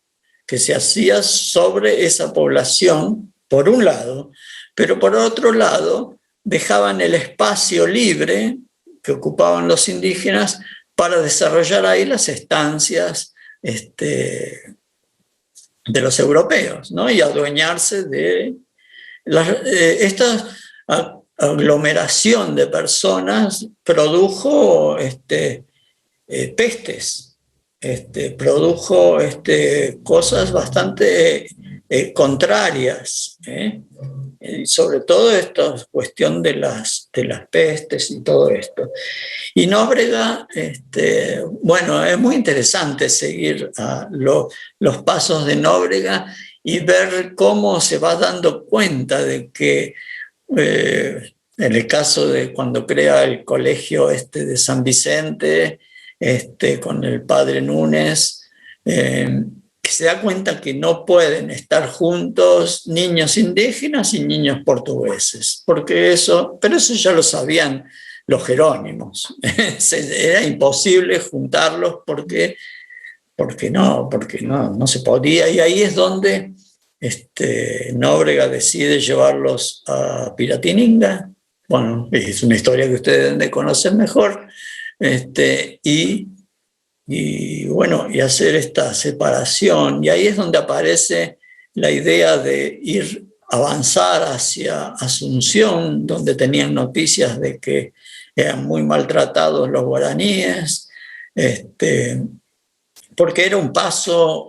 que se hacía sobre esa población, por un lado, pero por otro lado dejaban el espacio libre que ocupaban los indígenas para desarrollar ahí las estancias de los europeos, ¿no? Y adueñarse de esta aglomeración de personas produjo pestes, produjo cosas bastante contrarias, y sobre todo esta cuestión de las pestes y todo esto. Y Nóbrega, es muy interesante seguir los pasos de Nóbrega y ver cómo se va dando cuenta de que en el caso de cuando crea el colegio de San Vicente, con el padre Núñez, que se da cuenta que no pueden estar juntos niños indígenas y niños portugueses, pero eso ya lo sabían los jerónimos. Era imposible juntarlos porque no se podía, y ahí es donde Nóbrega decide llevarlos a Piratininga. Bueno, es una historia que ustedes deben de conocer mejor, y hacer esta separación, y ahí es donde aparece la idea de avanzar hacia Asunción, donde tenían noticias de que eran muy maltratados los guaraníes, porque era un paso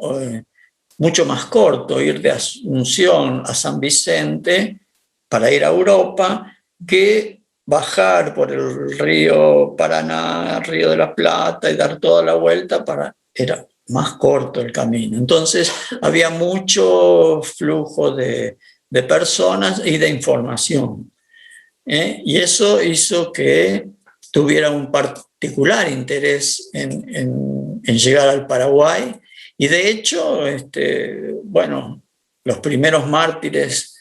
mucho más corto ir de Asunción a San Vicente para ir a Europa que bajar por el río Paraná, Río de la Plata, y dar toda la vuelta. Era más corto el camino. Entonces había mucho flujo de personas y de información, y eso hizo que tuviera un particular interés en llegar al Paraguay. Y de hecho, los primeros mártires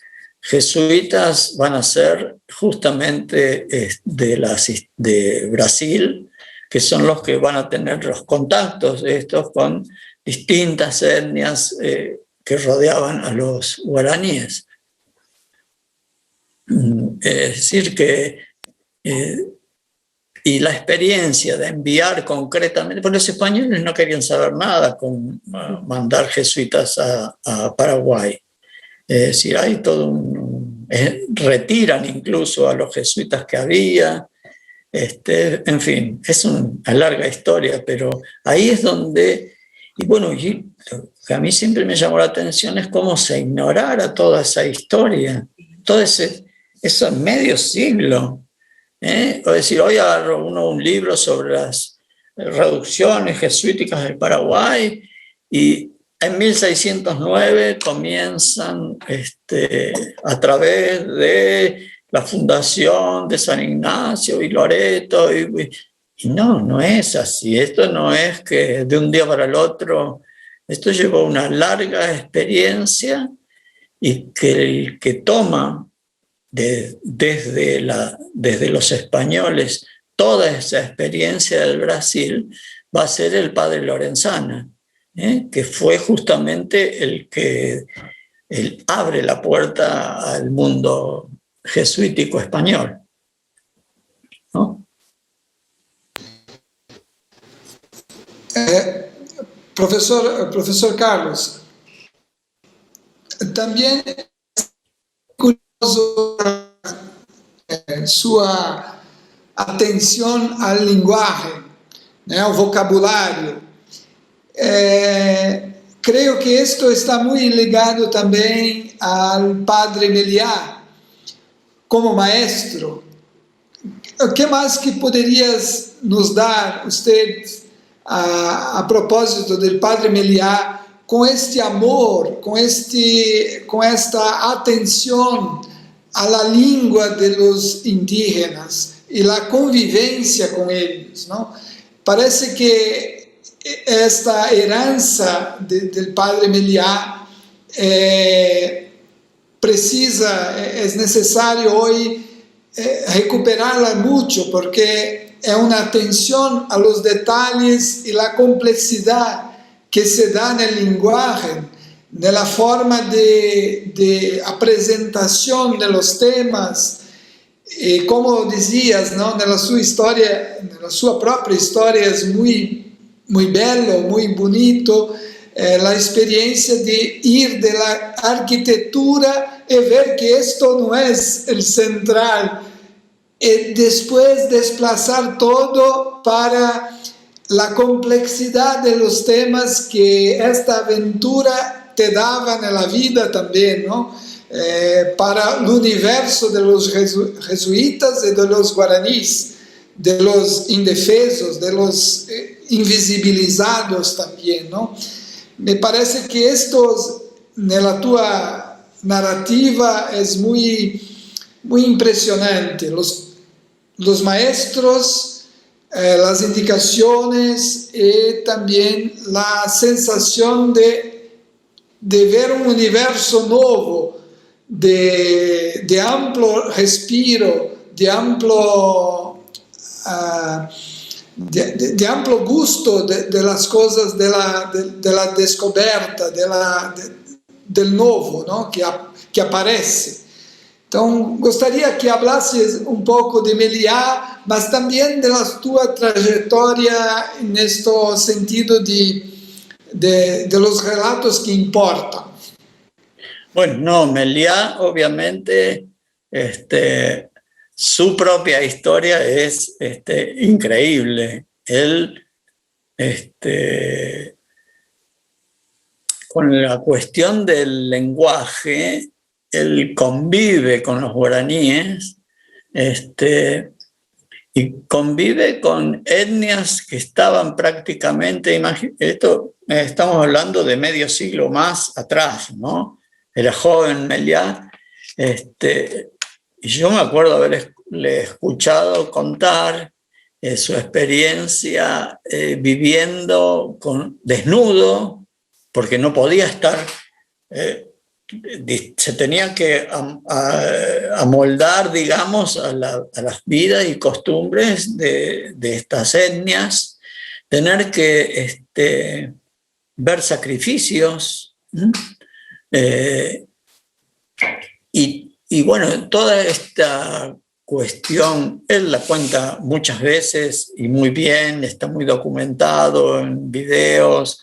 jesuitas van a ser justamente de Brasil, que son los que van a tener los contactos estos con distintas etnias que rodeaban a los guaraníes. Es decir, que y la experiencia de enviar concretamente, porque los españoles no querían saber nada con mandar jesuitas a Paraguay. Es decir, hay todo retiran incluso a los jesuitas que había. En fin, es una larga historia, pero ahí es donde, y bueno, lo que a mí siempre me llamó la atención es cómo se ignorara toda esa historia, todo eso medio siglo. Es decir, hoy agarro uno un libro sobre las reducciones jesuíticas del Paraguay y en 1609 comienzan a través de la fundación de San Ignacio y Loreto, y no es así. Esto no es que de un día para el otro, esto llevó una larga experiencia y que el que toma desde los españoles toda esa experiencia del Brasil va a ser el padre Lorenzana, que fue justamente el que abre la puerta al mundo jesuítico español, ¿no? Profesor Carlos, también es curioso su atención al lenguaje, al vocabulario. Creo que esto está muy ligado también al padre Meliá como maestro. ¿Qué más que podrías nos dar usted a propósito del padre Meliá, con este amor, con esta atención a la lengua de los indígenas y la convivencia con ellos, ¿no? Parece que esta heranza del padre Meliá es necesario hoy recuperarla mucho, porque es una atención a los detalles y la complejidad que se da en el lenguaje, de la forma de presentación de los temas, y como decías, ¿no? De la su historia, de la su propia historia es muy, muy bello, muy bonito, la experiencia de ir de la arquitectura y ver que esto no es el central, y después desplazar todo para la complejidad de los temas que esta aventura te daba en la vida también, ¿no? Para el universo de los jesuitas y de los guaraníes, de los indefesos, de los invisibilizados también, ¿no? Me parece que esto, en la tua narrativa, es muy, muy impresionante. Los maestros, las indicaciones y también la sensación de ver un universo nuevo, de amplio respiro, de amplio gusto de las cosas, de la descoberta, del nuevo, ¿no? que aparece. Entonces, gostaria que hablases un poco de Meliá, mas también de la tua trayectoria en este sentido de los relatos que importan. Bueno, no, Meliá, obviamente, su propia historia es increíble. Él, con la cuestión del lenguaje, él convive con los guaraníes, y convive con etnias que estaban prácticamente, estamos hablando de medio siglo más atrás, ¿no? Era joven Meliá, y yo me acuerdo haberle escuchado contar su experiencia viviendo desnudo, porque no podía estar, se tenía que amoldar, digamos, a las vidas y costumbres de estas etnias, tener que ver sacrificios, y bueno, toda esta cuestión, él la cuenta muchas veces y muy bien, está muy documentado en videos,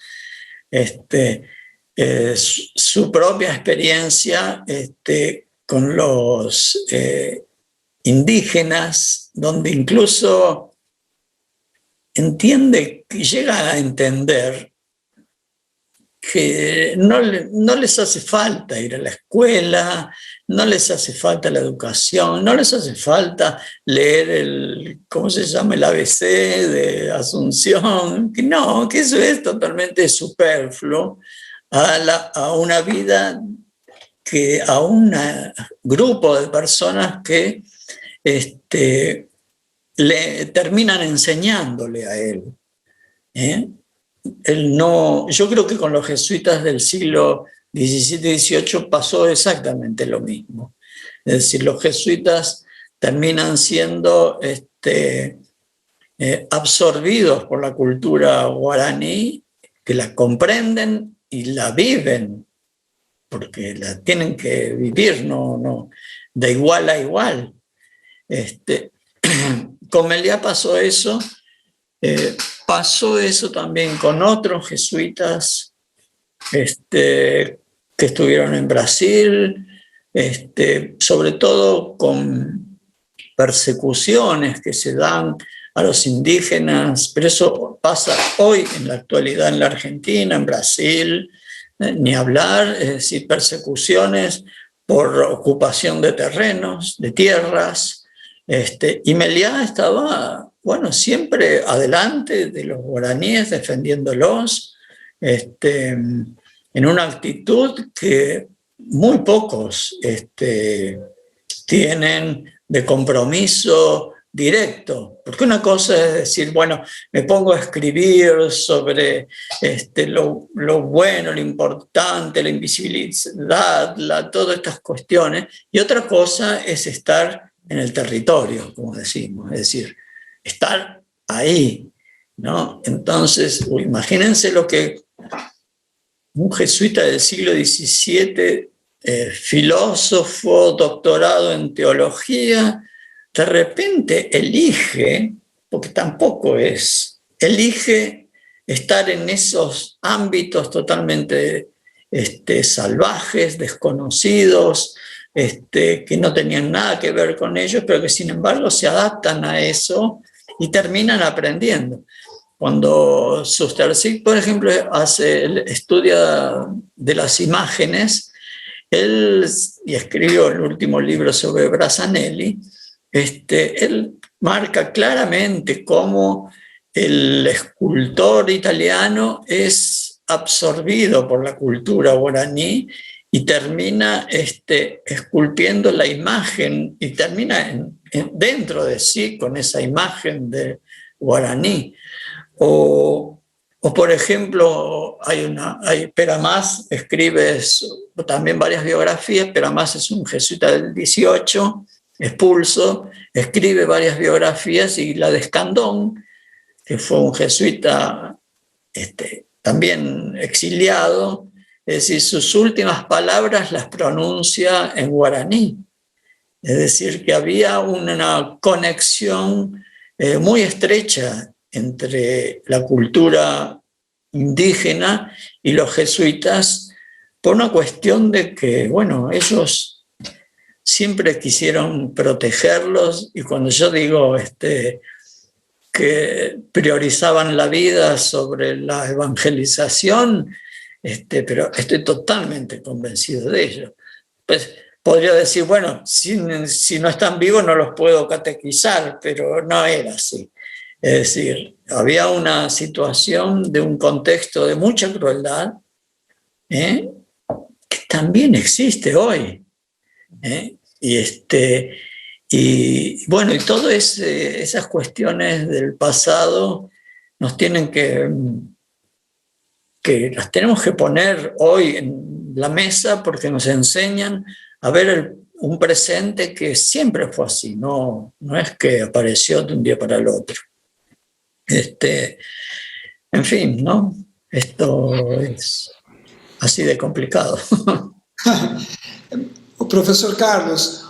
su propia experiencia con los indígenas, donde incluso llega a entender que no les hace falta ir a la escuela, no les hace falta la educación, no les hace falta leer el ABC de Asunción, que eso es totalmente superfluo a una vida a un grupo de personas que le terminan enseñándole a él. Yo creo que con los jesuitas del siglo XVII y XVIII pasó exactamente lo mismo. Es decir, los jesuitas terminan siendo absorbidos por la cultura guaraní, que la comprenden y la viven, porque la tienen que vivir, no, de igual a igual. Con Meliá pasó eso. Pasó eso también con otros jesuitas que estuvieron en Brasil, sobre todo con persecuciones que se dan a los indígenas, pero eso pasa hoy en la actualidad en la Argentina, en Brasil, ni hablar, es decir, persecuciones por ocupación de terrenos, de tierras, y Meliá estaba, siempre adelante de los guaraníes, defendiéndolos, en una actitud que muy pocos tienen de compromiso directo, porque una cosa es decir, me pongo a escribir sobre lo bueno, lo importante, la invisibilidad, todas estas cuestiones, y otra cosa es estar en el territorio, como decimos, es decir, estar ahí, ¿no? Entonces, imagínense lo que un jesuita del siglo XVII, filósofo, doctorado en teología, de repente elige, porque tampoco elige estar en esos ámbitos totalmente salvajes, desconocidos, que no tenían nada que ver con ellos, pero que sin embargo se adaptan a eso y terminan aprendiendo. Cuando Sustersic, por ejemplo, estudia de las imágenes, él, y escribió el último libro sobre Brassanelli, él marca claramente cómo el escultor italiano es absorbido por la cultura guaraní y termina esculpiendo la imagen y termina dentro de sí con esa imagen de guaraní. O por ejemplo, Peramás escribe también varias biografías. Peramás es un jesuita del 18, expulso, escribe varias biografías, y la de Escandón, que fue un jesuita también exiliado, es decir, sus últimas palabras las pronuncia en guaraní. Es decir, que había una conexión muy estrecha entre la cultura indígena y los jesuitas, por una cuestión de que, ellos siempre quisieron protegerlos, y cuando yo digo que priorizaban la vida sobre la evangelización, pero estoy totalmente convencido de ello. Pues podría decir, si no están vivos no los puedo catequizar, pero no era así. Es decir, había una situación de un contexto de mucha crueldad, que también existe hoy. Y todas esas cuestiones del pasado nos tienen que las tenemos que poner hoy en la mesa, porque nos enseñan a ver un presente que siempre fue así, no es que apareció de un día para el otro. En fin, ¿no? Esto es así de complicado. Professor Carlos,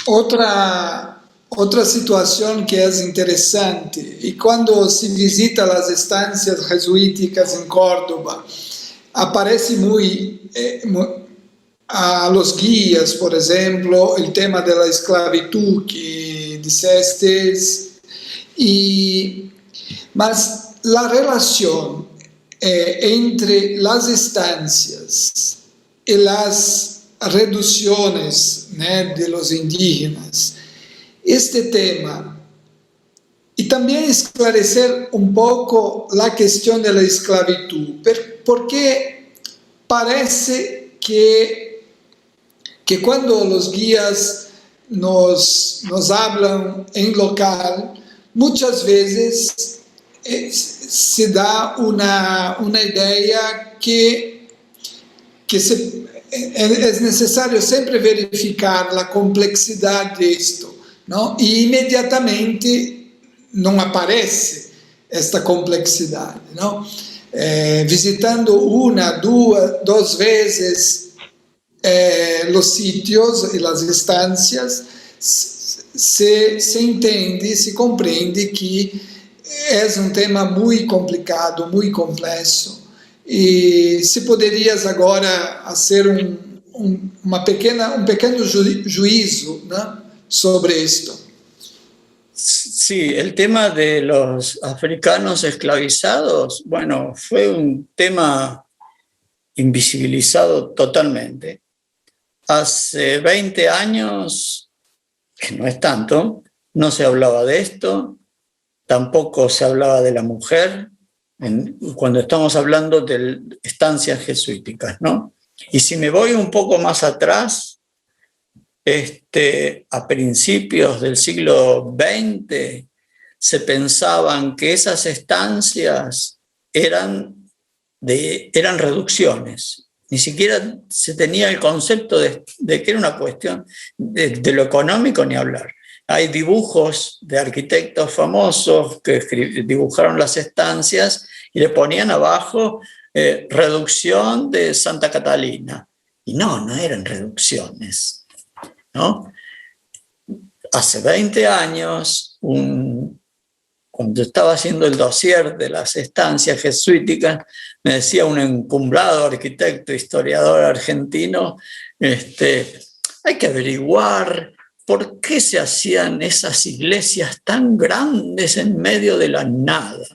Otra situación que es interesante, y cuando se visita las estancias jesuíticas en Córdoba, aparece a los guías, por ejemplo, el tema de la esclavitud que diceste, mas la relación entre las estancias y las reducciones, ¿no?, de los indígenas, este tema, y también esclarecer un poco la cuestión de la esclavitud, porque parece que cuando los guías nos hablan en local, muchas veces se da una idea que es necesario siempre verificar la complejidad de esto, ¿no? Y inmediatamente no aparece esta complejidad, ¿no? Visitando una, dos veces los sitios y las estancias, se entiende, se comprende que es un tema muy complicado, muy complejo. E se poderias agora fazer um pequeno juízo, né, sobre isto. Sí, el tema de los africanos esclavizados, bueno, fue un tema invisibilizado totalmente. Hace 20 años, que no es tanto, no se hablaba de esto, tampoco se hablaba de la mujer, cuando estamos hablando de estancias jesuíticas, ¿no? Y si me voy un poco más atrás, a principios del siglo XX, se pensaban que esas estancias eran reducciones. Ni siquiera se tenía el concepto de que era una cuestión de lo económico, ni hablar. Hay dibujos de arquitectos famosos que dibujaron las estancias y le ponían abajo reducción de Santa Catalina. Y no eran reducciones, ¿no? Hace 20 años, cuando estaba haciendo el dossier de las estancias jesuíticas, me decía un encumbrado arquitecto, historiador argentino, hay que averiguar por qué se hacían esas iglesias tan grandes en medio de la nada.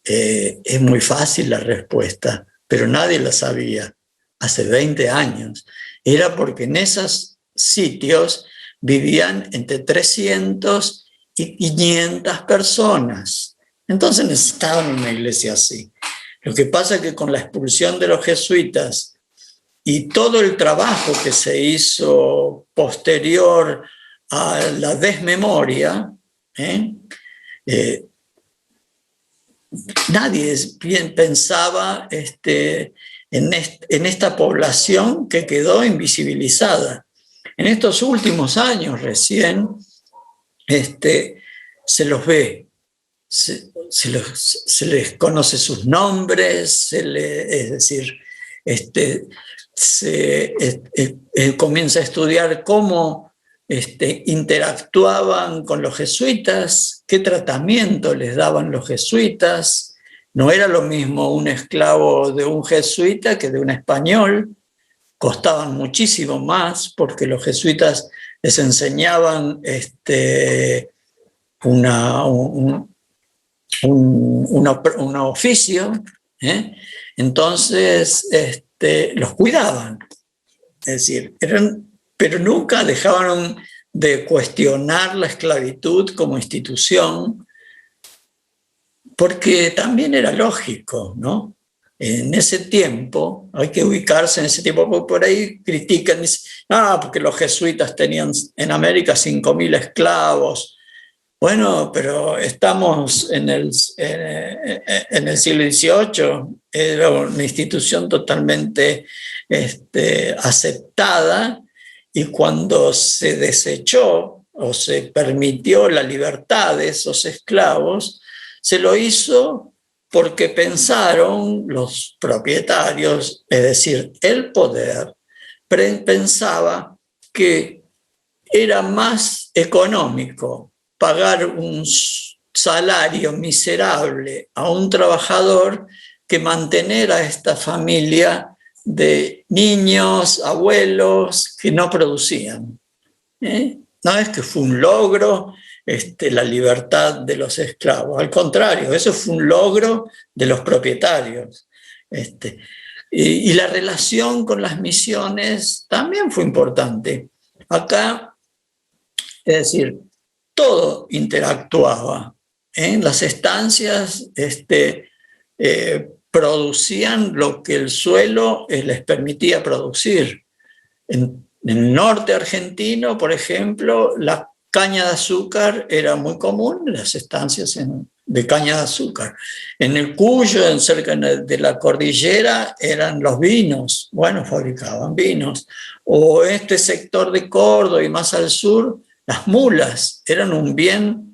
Es muy fácil la respuesta, pero nadie la sabía. Hace 20 años. Era porque en esos sitios vivían entre 300 y 500 personas. Entonces necesitaban una iglesia así. Lo que pasa es que con la expulsión de los jesuitas y todo el trabajo que se hizo posterior a la desmemoria, nadie bien pensaba en esta población que quedó invisibilizada. En estos últimos años recién se los ve, se les conoce sus nombres, es decir, comienza a estudiar cómo interactuaban con los jesuitas, qué tratamiento les daban los jesuitas. No era lo mismo un esclavo de un jesuita que de un español. Costaban muchísimo más porque los jesuitas les enseñaban un oficio, entonces los cuidaban. Es decir, pero nunca dejaron de cuestionar la esclavitud como institución, porque también era lógico, ¿no? En ese tiempo, hay que ubicarse en ese tiempo, porque por ahí critican, dicen, porque los jesuitas tenían en América 5.000 esclavos. Bueno, pero estamos en el siglo XVIII, era una institución totalmente aceptada, y cuando se desechó o se permitió la libertad de esos esclavos, se lo hizo porque pensaron los propietarios, es decir, el poder, pensaba que era más económico pagar un salario miserable a un trabajador que mantener a esta familia de niños, abuelos que no producían. No es que fue un logro la libertad de los esclavos, al contrario, eso fue un logro de los propietarios. Y la relación con las misiones también fue importante. Acá, es decir, todo interactuaba. Las estancias producían lo que el suelo les permitía producir. En el norte argentino, por ejemplo, la caña de azúcar era muy común, las estancias de caña de azúcar. En el Cuyo, cerca de la cordillera, eran los vinos, bueno, fabricaban vinos. O este sector de Córdoba y más al sur, las mulas eran un bien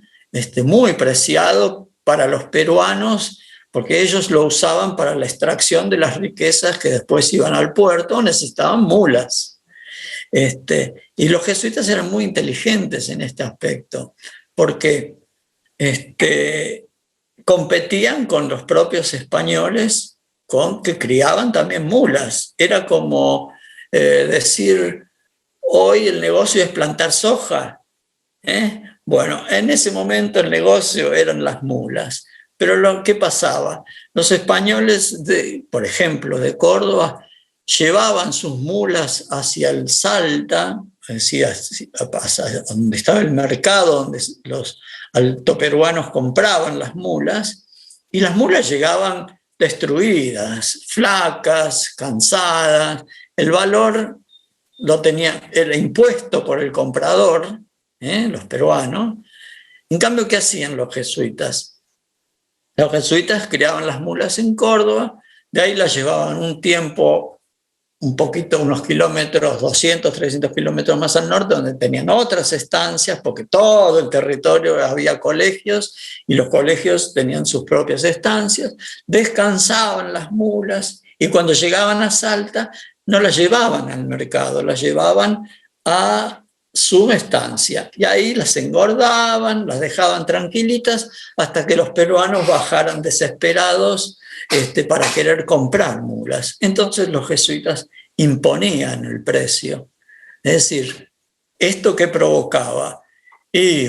muy preciado para los peruanos, porque ellos lo usaban para la extracción de las riquezas que después iban al puerto, necesitaban mulas. Y los jesuitas eran muy inteligentes en este aspecto, porque competían con los propios españoles que criaban también mulas. Era como decir, hoy el negocio es plantar soja. Bueno, en ese momento el negocio eran las mulas. Pero ¿qué pasaba? Los españoles, por ejemplo, de Córdoba, llevaban sus mulas hacia el Salta, es decir, hacia donde estaba el mercado, donde los altoperuanos compraban las mulas, y las mulas llegaban destruidas, flacas, cansadas. El valor era impuesto por el comprador, los peruanos. En cambio, ¿qué hacían los jesuitas? Los jesuitas criaban las mulas en Córdoba, de ahí las llevaban un tiempo, un poquito, unos kilómetros, 200, 300 kilómetros más al norte, donde tenían otras estancias, porque todo el territorio había colegios, y los colegios tenían sus propias estancias. Descansaban las mulas, y cuando llegaban a Salta, no las llevaban al mercado, las llevaban a su estancia, y ahí las engordaban, las dejaban tranquilitas, hasta que los peruanos bajaran desesperados para querer comprar mulas. Entonces los jesuitas imponían el precio. Es decir, ¿esto qué provocaba? Y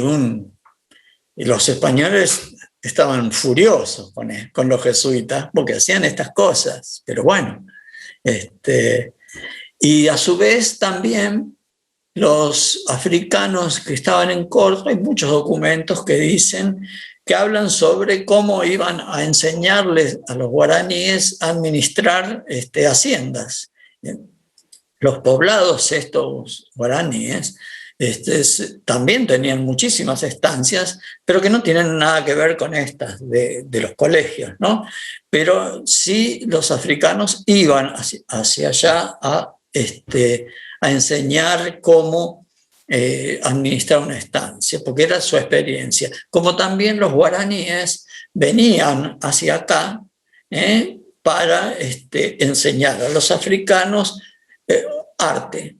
los españoles estaban furiosos con los jesuitas porque hacían estas cosas, pero bueno. Y a su vez también los africanos que estaban en Córdoba, hay muchos documentos que hablan sobre cómo iban a enseñarles a los guaraníes a administrar haciendas. Los poblados estos guaraníes también tenían muchísimas estancias, pero que no tienen nada que ver con estas de los colegios, ¿no? Pero sí los africanos iban hacia allá a enseñar cómo administrar una estancia, porque era su experiencia. Como también los guaraníes venían hacia acá para enseñar a los africanos arte.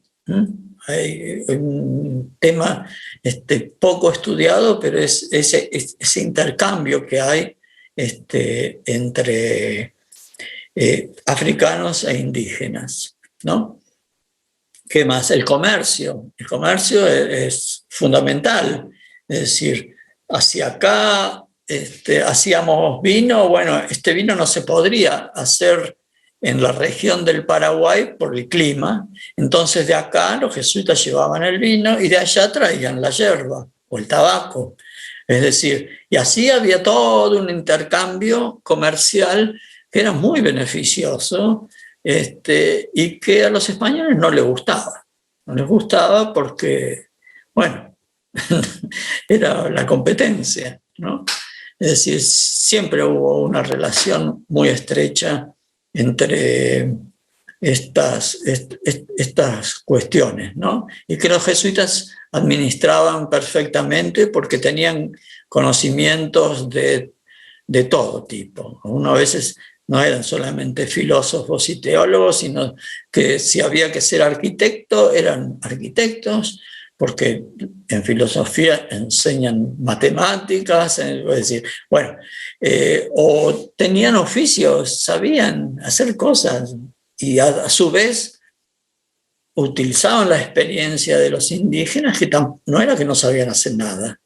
Hay un tema poco estudiado, pero es ese intercambio que hay entre africanos e indígenas, ¿no? ¿Qué más? El comercio. El comercio es fundamental. Es decir, hacia acá hacíamos vino. Bueno, este vino no se podría hacer en la región del Paraguay por el clima. Entonces de acá los jesuitas llevaban el vino y de allá traían la yerba o el tabaco. Es decir, y así había todo un intercambio comercial que era muy beneficioso. Y que a los españoles no les gustaba. No les gustaba porque, bueno, era la competencia, ¿no? Es decir, siempre hubo una relación muy estrecha entre estas cuestiones, ¿no? Y que los jesuitas administraban perfectamente porque tenían conocimientos de todo tipo. Uno a veces no eran solamente filósofos y teólogos, sino que si había que ser arquitecto, eran arquitectos. porque en filosofía enseñan matemáticas, es decir, bueno, o tenían oficios, sabían hacer cosas, y a su vez utilizaban la experiencia de los indígenas, que no era que no sabían hacer nada.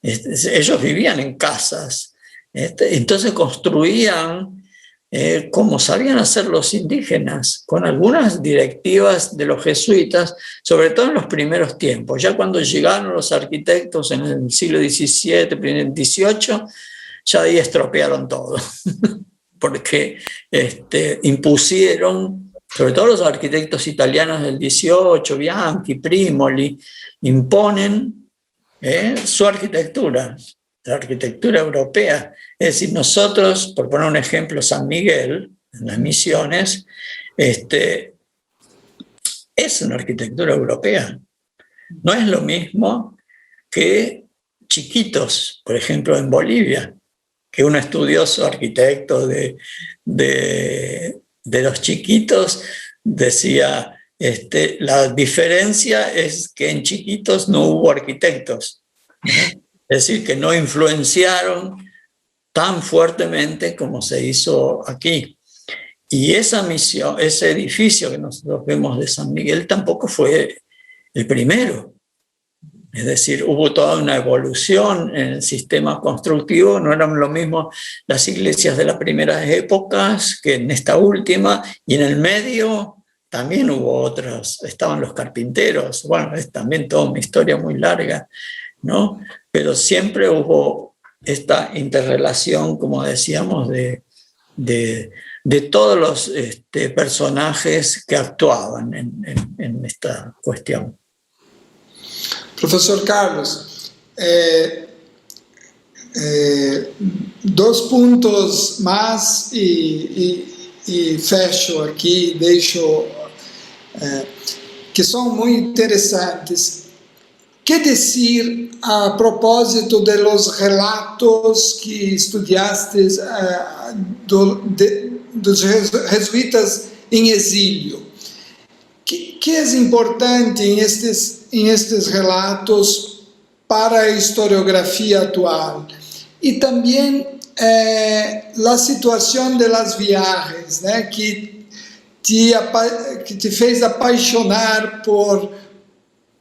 Ellos vivían en casas, entonces construían como sabían hacer los indígenas, con algunas directivas de los jesuitas, sobre todo en los primeros tiempos. Ya cuando llegaron los arquitectos en el siglo XVII, XVIII, ya ahí estropearon todo, porque impusieron, sobre todo los arquitectos italianos del XVIII, Bianchi, Primoli, imponen su arquitectura, la arquitectura europea. Es decir, nosotros, por poner un ejemplo, San Miguel, en las Misiones, es una arquitectura europea. No es lo mismo que Chiquitos, por ejemplo, en Bolivia, que un estudioso arquitecto de los Chiquitos decía, la diferencia es que en Chiquitos no hubo arquitectos, ¿no? Es decir, que no influenciaron tan fuertemente como se hizo aquí. Y esa misión, ese edificio que nosotros vemos de San Miguel tampoco fue el primero. Es decir, hubo toda una evolución en el sistema constructivo, no eran lo mismo las iglesias de las primeras épocas que en esta última, y en el medio también hubo otros, estaban los carpinteros, bueno, es también toda una historia muy larga, ¿no? Pero siempre hubo esta interrelación, como decíamos, de todos los personajes que actuaban en esta cuestión. Professor Carlos, dos puntos más e fecho aqui, deixo, que são muito interessantes. Que dizer a propósito de los relatos que estudiastes dos jesuítas em exílio? Que é importante em estes relatos para a historiografia atual? E também a situação das viagens, né, que te fez apaixonar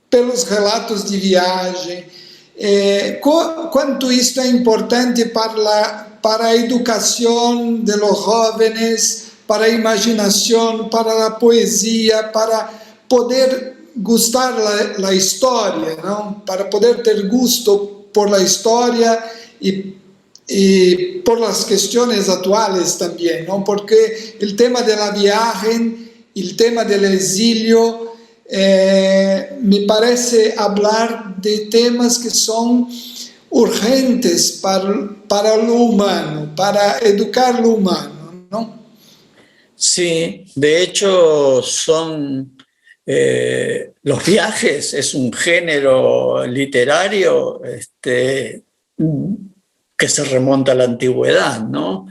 pelos relatos de viagem. Quanto isto é importante para a educação de los jóvenes, para a imaginação, para a poesia, para poder gustar la história, não? Para poder ter gusto por la história e por las questões atuales também, não? Porque o tema da viagem, o tema do exílio, me parece falar de temas que são urgentes para o humano, para educar o humano, ¿no? Sí, de hecho son los viajes, es un género literario que se remonta a la antigüedad, ¿no?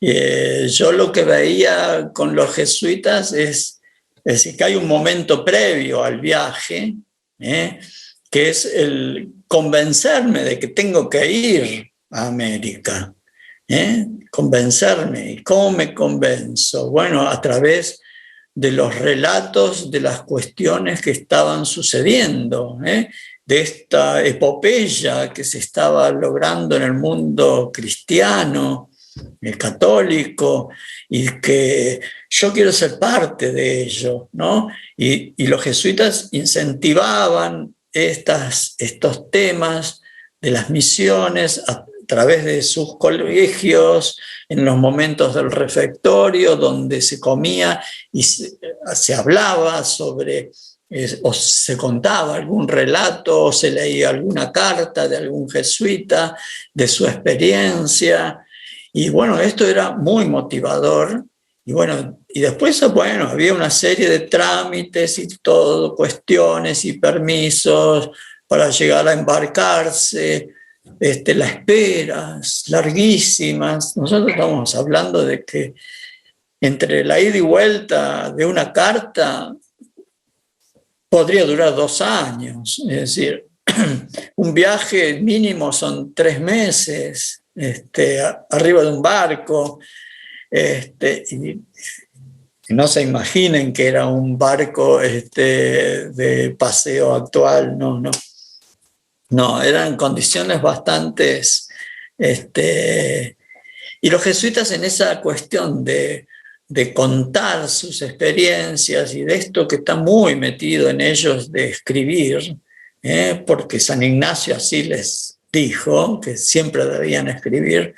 Yo lo que veía con los jesuitas es decir, que hay un momento previo al viaje, que es el convencerme de que tengo que ir a América, convencerme. ¿Y cómo me convenzo? Bueno, a través de los relatos de las cuestiones que estaban sucediendo, de esta epopeya que se estaba logrando en el mundo cristiano, católico, y que yo quiero ser parte de ello, ¿no? Y los jesuitas incentivaban estos temas de las misiones a través de sus colegios, en los momentos del refectorio, donde se comía y se hablaba sobre, o se contaba algún relato, o se leía alguna carta de algún jesuita, de su experiencia. Y bueno, esto era muy motivador. Y bueno, y después, bueno, había una serie de trámites y todo, cuestiones y permisos para llegar a embarcarse, las esperas larguísimas. Nosotros estamos hablando de que entre la ida y vuelta de una carta podría durar 2 años, es decir, un viaje mínimo son 3 meses, arriba de un barco, y no se imaginen que era un barco de paseo actual, no, eran condiciones bastantes, y los jesuitas en esa cuestión de contar sus experiencias y de esto que está muy metido en ellos de escribir, porque San Ignacio así les dijo, que siempre debían escribir,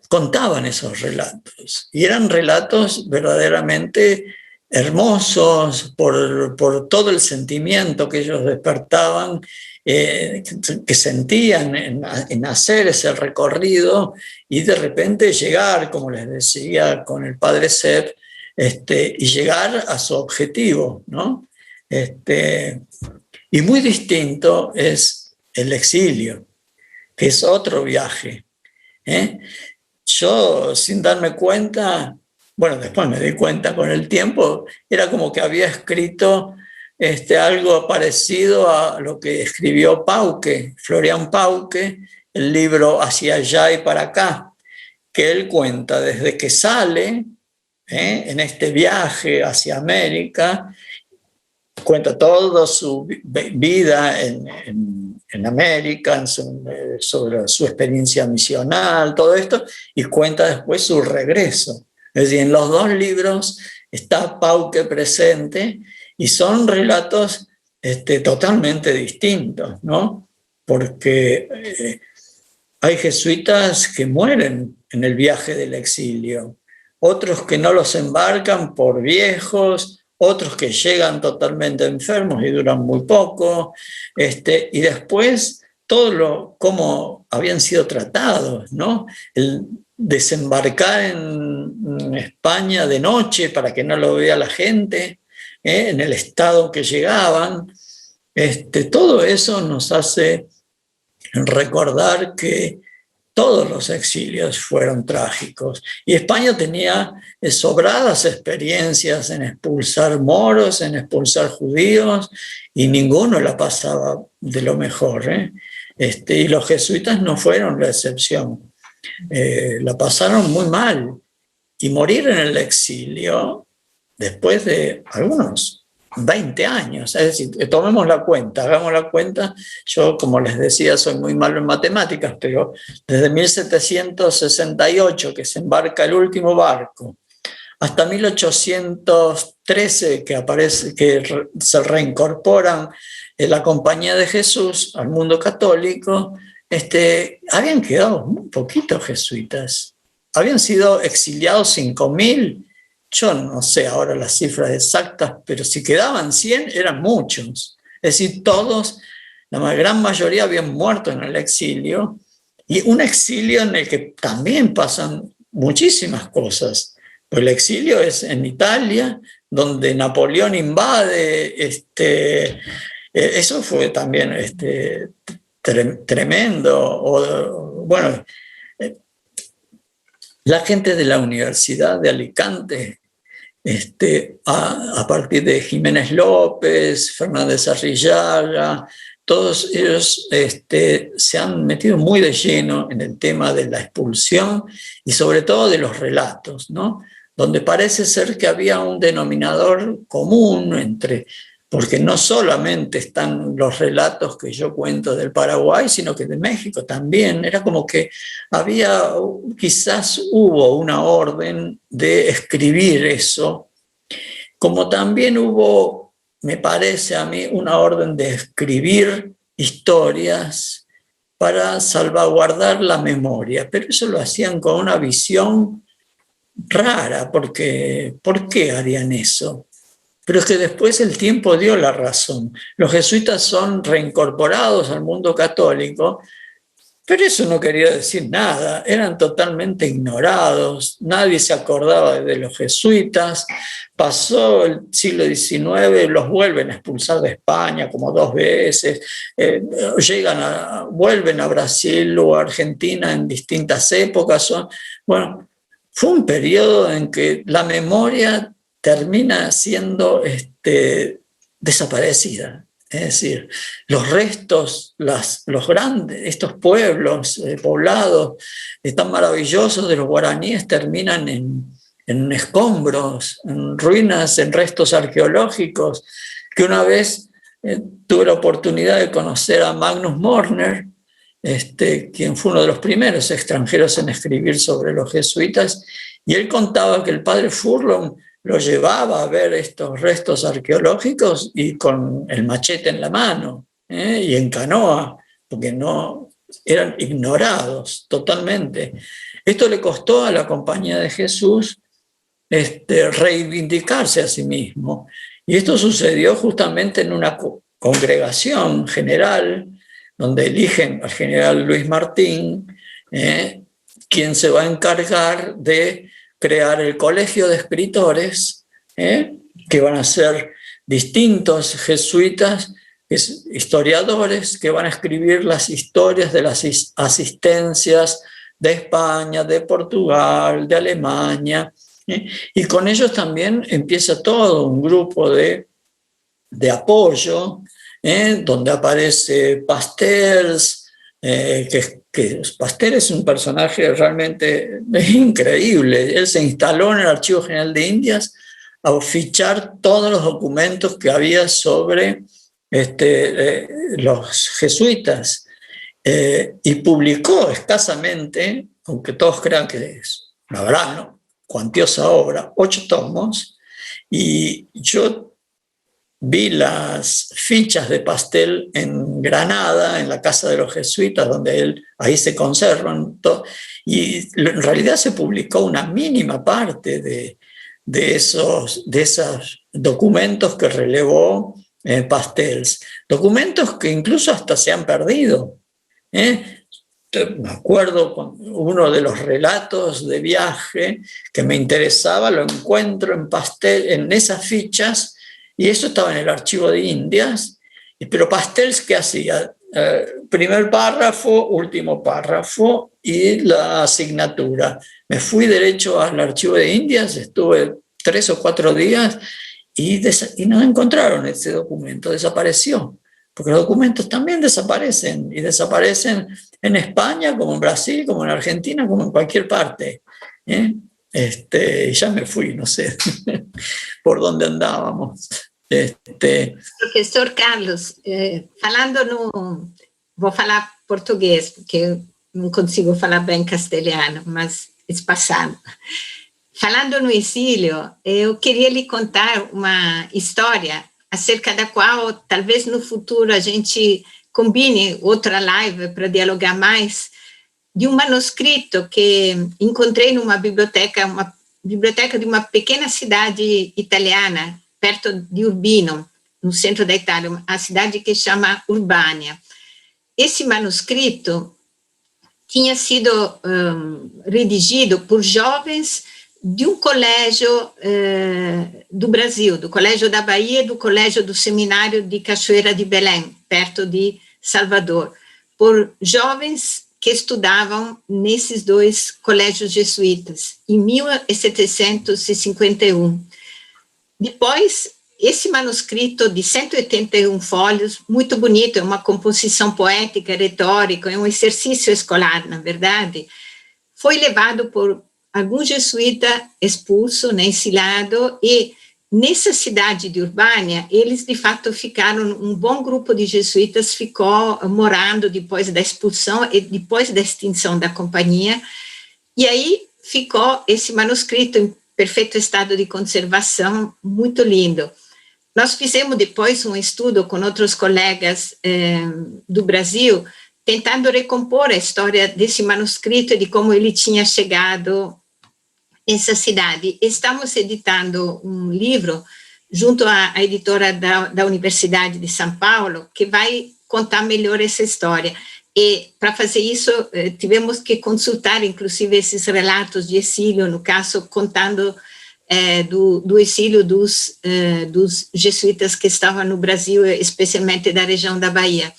contaban esos relatos. Y eran relatos verdaderamente hermosos por todo el sentimiento que ellos despertaban, que sentían en hacer ese recorrido y de repente llegar, como les decía con el padre Sepp, y llegar a su objetivo, ¿no? Y muy distinto es el exilio, que es otro viaje. Yo, sin darme cuenta, bueno, después me di cuenta con el tiempo, era como que había escrito algo parecido a lo que escribió Pauque, Florian Pauque, el libro Hacia allá y para acá, que él cuenta desde que sale en este viaje hacia América, cuenta toda su vida en América, sobre su experiencia misional, todo esto, y cuenta después su regreso. Es decir, en los 2 libros está Pauque presente y son relatos totalmente distintos, ¿no? Porque hay jesuitas que mueren en el viaje del exilio, otros que no los embarcan por viejos, otros que llegan totalmente enfermos y duran muy poco, y después todo cómo habían sido tratados, ¿no? El desembarcar en España de noche para que no lo vea la gente, en el estado que llegaban, todo eso nos hace recordar que todos los exilios fueron trágicos. Y España tenía sobradas experiencias en expulsar moros, en expulsar judíos, y ninguno la pasaba de lo mejor. Y los jesuitas no fueron la excepción. La pasaron muy mal. Y morir en el exilio, después de algunos 20 años, es decir, tomemos la cuenta, hagamos la cuenta. Yo, como les decía, soy muy malo en matemáticas, pero desde 1768, que se embarca el último barco, hasta 1813, que se reincorporan en la Compañía de Jesús al mundo católico, habían quedado muy poquitos jesuitas. Habían sido exiliados 5.000. Yo no sé ahora las cifras exactas, pero si quedaban 100 eran muchos. Es decir, todos, la gran mayoría habían muerto en el exilio, y un exilio en el que también pasan muchísimas cosas. Pues el exilio es en Italia, donde Napoleón invade, eso fue también tremendo. Bueno, la gente de la Universidad de Alicante, a partir de Jiménez López, Fernández Arrillaga, todos ellos se han metido muy de lleno en el tema de la expulsión y sobre todo de los relatos, ¿no? Donde parece ser que había un denominador común porque no solamente están los relatos que yo cuento del Paraguay, sino que de México también. Era como que quizás hubo una orden de escribir eso, como también hubo, me parece a mí, una orden de escribir historias para salvaguardar la memoria, pero eso lo hacían con una visión rara, porque ¿por qué harían eso? Pero es que después el tiempo dio la razón. Los jesuitas son reincorporados al mundo católico, pero eso no quería decir nada, eran totalmente ignorados, nadie se acordaba de los jesuitas. Pasó el siglo XIX, los vuelven a expulsar de España como 2 veces, vuelven a Brasil o a Argentina en distintas épocas. Bueno, fue un periodo en que la memoria termina siendo desaparecida. Es decir, los restos, estos pueblos poblados tan maravillosos de los guaraníes terminan en escombros, en ruinas, en restos arqueológicos, que una vez tuve la oportunidad de conocer a Magnus Mörner, quien fue uno de los primeros extranjeros en escribir sobre los jesuitas, y él contaba que el padre Furlong lo llevaba a ver estos restos arqueológicos y con el machete en la mano, y en canoa, porque no eran ignorados totalmente. Esto le costó a la Compañía de Jesús reivindicarse a sí mismo. Y esto sucedió justamente en una congregación general, donde eligen al general Luis Martín, quien se va a encargar de crear el colegio de escritores, que van a ser distintos jesuitas, historiadores, que van a escribir las historias de las asistencias de España, de Portugal, de Alemania, y con ellos también empieza todo un grupo de apoyo, donde aparece Pastels, que Pastel es un personaje realmente increíble. Él se instaló en el Archivo General de Indias a fichar todos los documentos que había sobre los jesuitas, y publicó escasamente, aunque todos crean que es una gran, cuantiosa obra, 8 tomos, y yo vi las fichas de Pastel en Granada, en la casa de los jesuitas, donde ahí se conservan, y en realidad se publicó una mínima parte de esos documentos que relevó Pastels, documentos que incluso hasta se han perdido. Me acuerdo con uno de los relatos de viaje que me interesaba, lo encuentro en Pastel, en esas fichas, y eso estaba en el Archivo de Indias. Pero Pastels, ¿qué hacía? Primer párrafo, último párrafo y la asignatura. Me fui derecho al Archivo de Indias, estuve 3 o 4 días y no encontraron ese documento, desapareció. Porque los documentos también desaparecen, y desaparecen en España, como en Brasil, como en Argentina, como en cualquier parte. Ya me fui, no sé por dónde andábamos. Professor Carlos, vou falar português, porque eu não consigo falar bem castelhano, mas espaçado. Falando no exílio, eu queria lhe contar uma história acerca da qual talvez no futuro a gente combine outra live para dialogar mais, de um manuscrito que encontrei numa biblioteca, de uma pequena cidade italiana, perto de Urbino, no centro da Itália, a cidade que chama Urbânia. Esse manuscrito tinha sido redigido por jovens de um colégio do Brasil, do Colégio da Bahia e do Colégio do Seminário de Cachoeira de Belém, perto de Salvador, por jovens que estudavam nesses 2 colégios jesuítas, em 1751. Depois, esse manuscrito de 181 folhas, muito bonito, é uma composição poética, retórica, é um exercício escolar, na verdade, foi levado por algum jesuíta expulso, exilado, e nessa cidade de Urbânia, eles de fato ficaram, um bom grupo de jesuítas ficou morando depois da expulsão e depois da extinção da companhia, e aí ficou esse manuscrito em perfeito estado de conservação, muito lindo. Nós fizemos depois um estudo com outros colegas do Brasil, tentando recompor a história desse manuscrito e de como ele tinha chegado essa cidade. Estamos editando um livro junto à editora da Universidade de São Paulo, que vai contar melhor essa história. E para fazer isso, tivemos que consultar, inclusive, esses relatos de exílio, no caso, contando do exílio dos jesuítas que estavam no Brasil, especialmente da região da Bahia.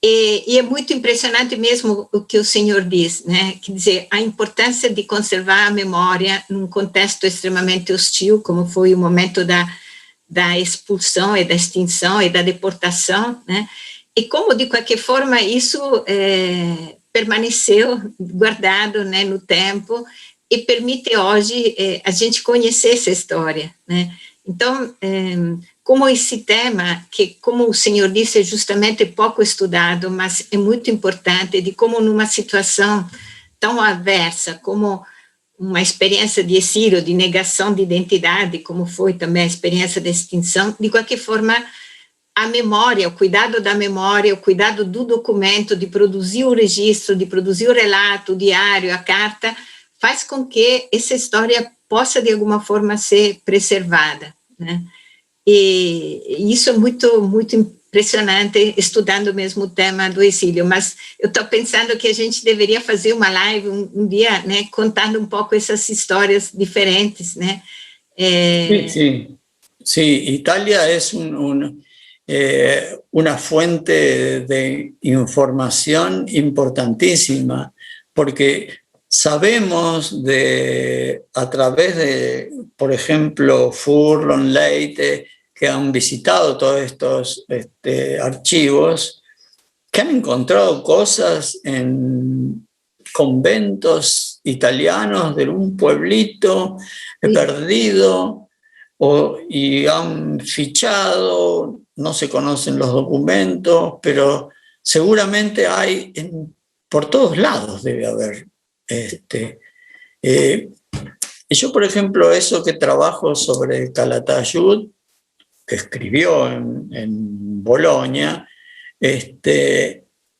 E é muito impressionante mesmo o que o senhor diz, né? Quer dizer, a importância de conservar a memória num contexto extremamente hostil, como foi o momento da expulsão e da extinção e da deportação, né? E como, de qualquer forma, isso permaneceu guardado, né, no tempo e permite hoje a gente conhecer essa história, né? Então, como esse tema, que, como o senhor disse, é justamente pouco estudado, mas é muito importante, de como numa situação tão adversa, como uma experiência de exílio, de negação de identidade, como foi também a experiência da extinção, de qualquer forma, a memória, o cuidado da memória, o cuidado do documento, de produzir o registro, de produzir o relato, o diário, a carta, faz com que essa história possa, de alguma forma, ser preservada, né? E isso é muito, muito impressionante, estudando mesmo o tema do exílio, mas eu estou pensando que a gente deveria fazer uma live um dia, né, contando um pouco essas histórias diferentes, né? Sí, Italia es una fuente de información importantísima, porque sabemos a través de, por ejemplo, Furlong, Leite, que han visitado todos estos archivos, que han encontrado cosas en conventos italianos de un pueblito perdido, y han fichado, no se conocen los documentos, pero seguramente hay, por todos lados debe haber. Yo, por ejemplo, eso que trabajo sobre Calatayud, que escribió en Bolonia,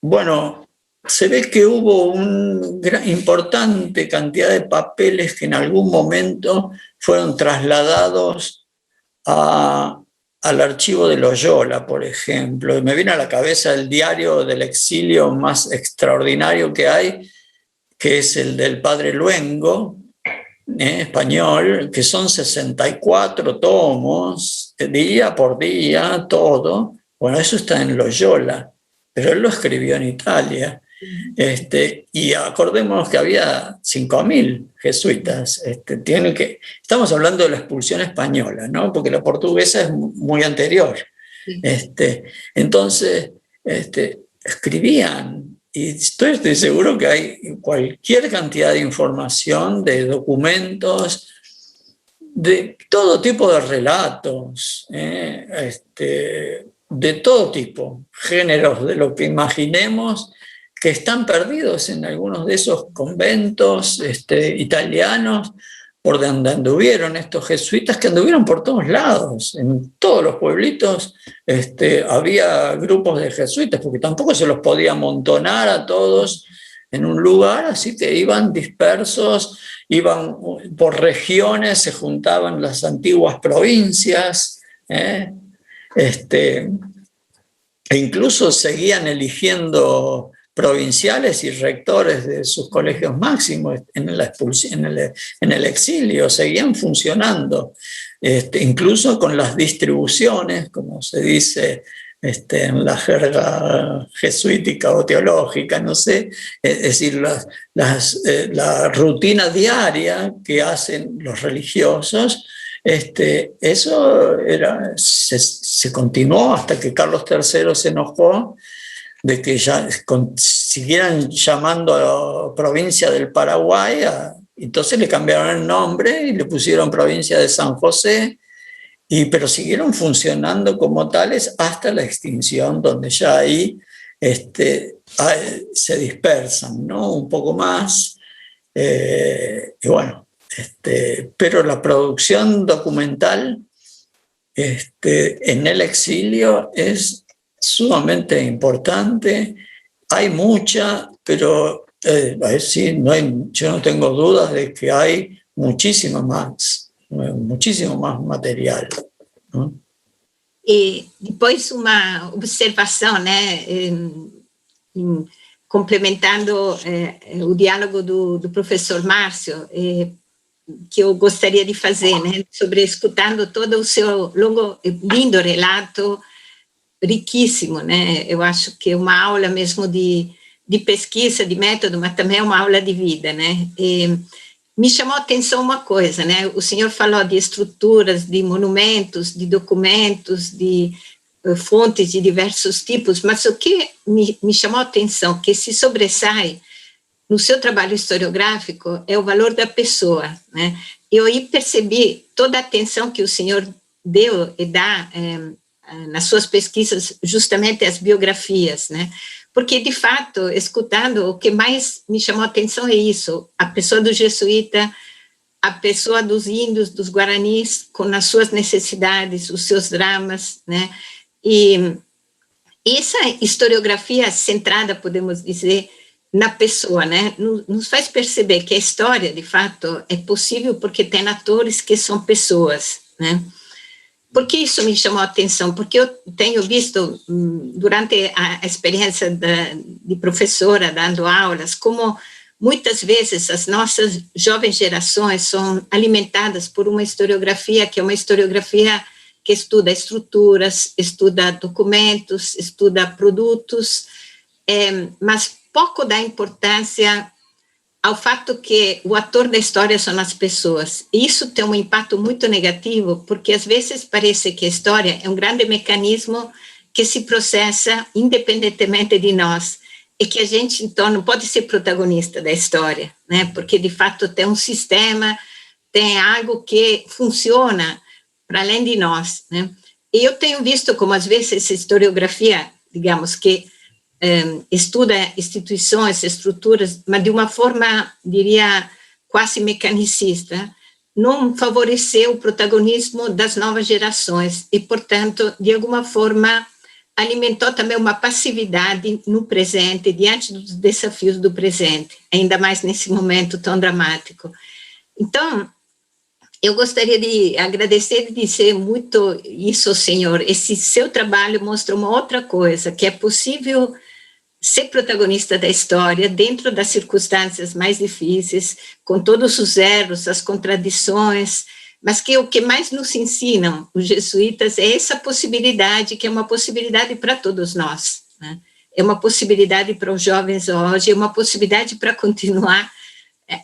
bueno, se ve que hubo una importante cantidad de papeles que en algún momento fueron trasladados al archivo de Loyola, por ejemplo. Y me viene a la cabeza el diario del exilio más extraordinario que hay, que es el del padre Luengo, español, que son 64 tomos, día por día, todo. Bueno, eso está en Loyola, pero él lo escribió en Italia. Y acordémonos que había 5.000 jesuitas. Estamos hablando de la expulsión española, ¿no? Porque la portuguesa es muy anterior. Sí. Entonces, escribían. Y estoy seguro que hay cualquier cantidad de información, de documentos, de todo tipo de relatos, de todo tipo, géneros, de lo que imaginemos, que están perdidos en algunos de esos conventos italianos, por donde anduvieron estos jesuitas, que anduvieron por todos lados. En todos los pueblitos había grupos de jesuitas, porque tampoco se los podía amontonar a todos en un lugar, así que iban dispersos, iban por regiones, se juntaban las antiguas provincias, e incluso seguían eligiendo provinciales y rectores de sus colegios máximos en el exilio, seguían funcionando, incluso con las distribuciones, como se dice en la jerga jesuítica o teológica, no sé, es decir, la rutina diaria que hacen los religiosos. Eso se continuó hasta que Carlos III se enojó de que ya siguieran llamando a provincia del Paraguay, entonces le cambiaron el nombre y le pusieron provincia de San José, pero siguieron funcionando como tales hasta la extinción, donde ya ahí se dispersan, ¿no? Un poco más, y bueno, pero la producción documental en el exilio es sumamente importante. Hay mucha, pero sí, yo no tengo dudas de que hay muchísimo más material, ¿no? E depois uma observação, né, complementando o diálogo do professor Márcio, que eu gostaria de fazer, né, sobre escutando todo o seu longo, lindo relato, riquíssimo, né? Eu acho que é uma aula mesmo de pesquisa, de método, mas também é uma aula de vida, né? E me chamou a atenção uma coisa, né? O senhor falou de estruturas, de monumentos, de documentos, de fontes de diversos tipos, mas o que me chamou a atenção, que se sobressai no seu trabalho historiográfico, é o valor da pessoa, né? Eu aí percebi toda a atenção que o senhor deu e dá nas suas pesquisas justamente às biografias, né? Porque, de fato, escutando, o que mais me chamou a atenção é isso, a pessoa do jesuíta, a pessoa dos índios, dos guaranis, com as suas necessidades, os seus dramas, né? E essa historiografia centrada, podemos dizer, na pessoa, né? Nos faz perceber que a história, de fato, é possível porque tem atores que são pessoas, né? Por que isso me chamou a atenção? Porque eu tenho visto, durante a experiência de professora, dando aulas, como muitas vezes as nossas jovens gerações são alimentadas por uma historiografia que é uma historiografia que estuda estruturas, estuda documentos, estuda produtos, mas pouco dá importância ao fato que o ator da história são as pessoas. E isso tem um impacto muito negativo, porque às vezes parece que a história é um grande mecanismo que se processa independentemente de nós, e que a gente, então, não pode ser protagonista da história, né? Porque, de fato, tem um sistema, tem algo que funciona para além de nós, né? E eu tenho visto como, às vezes, essa historiografia, digamos, que estuda instituições, estruturas, mas de uma forma, diria, quase mecanicista, não favoreceu o protagonismo das novas gerações e, portanto, de alguma forma, alimentou também uma passividade no presente, diante dos desafios do presente, ainda mais nesse momento tão dramático. Então, eu gostaria de agradecer e dizer muito isso, senhor. Esse seu trabalho mostra uma outra coisa, que é possível ser protagonista da história dentro das circunstâncias mais difíceis, com todos os erros, as contradições, mas que o que mais nos ensinam os jesuítas é essa possibilidade, que é uma possibilidade para todos nós, né? É uma possibilidade para os jovens hoje, é uma possibilidade para continuar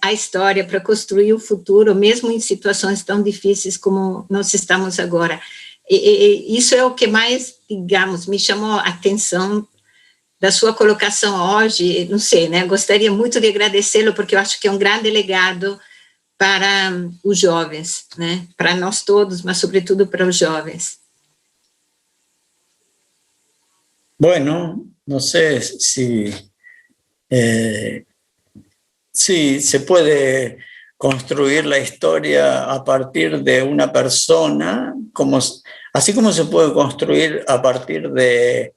a história, para construir o futuro, mesmo em situações tão difíceis como nós estamos agora. E isso é o que mais, digamos, me chamou a atenção da sua colocação hoje, não sei, né? Gostaria muito de agradecê-lo, porque eu acho que é um grande legado para os jovens, né? Para nós todos, mas sobretudo para os jovens. Bueno, no sé si se puede construir la historia a partir de una persona, así como se puede construir a partir de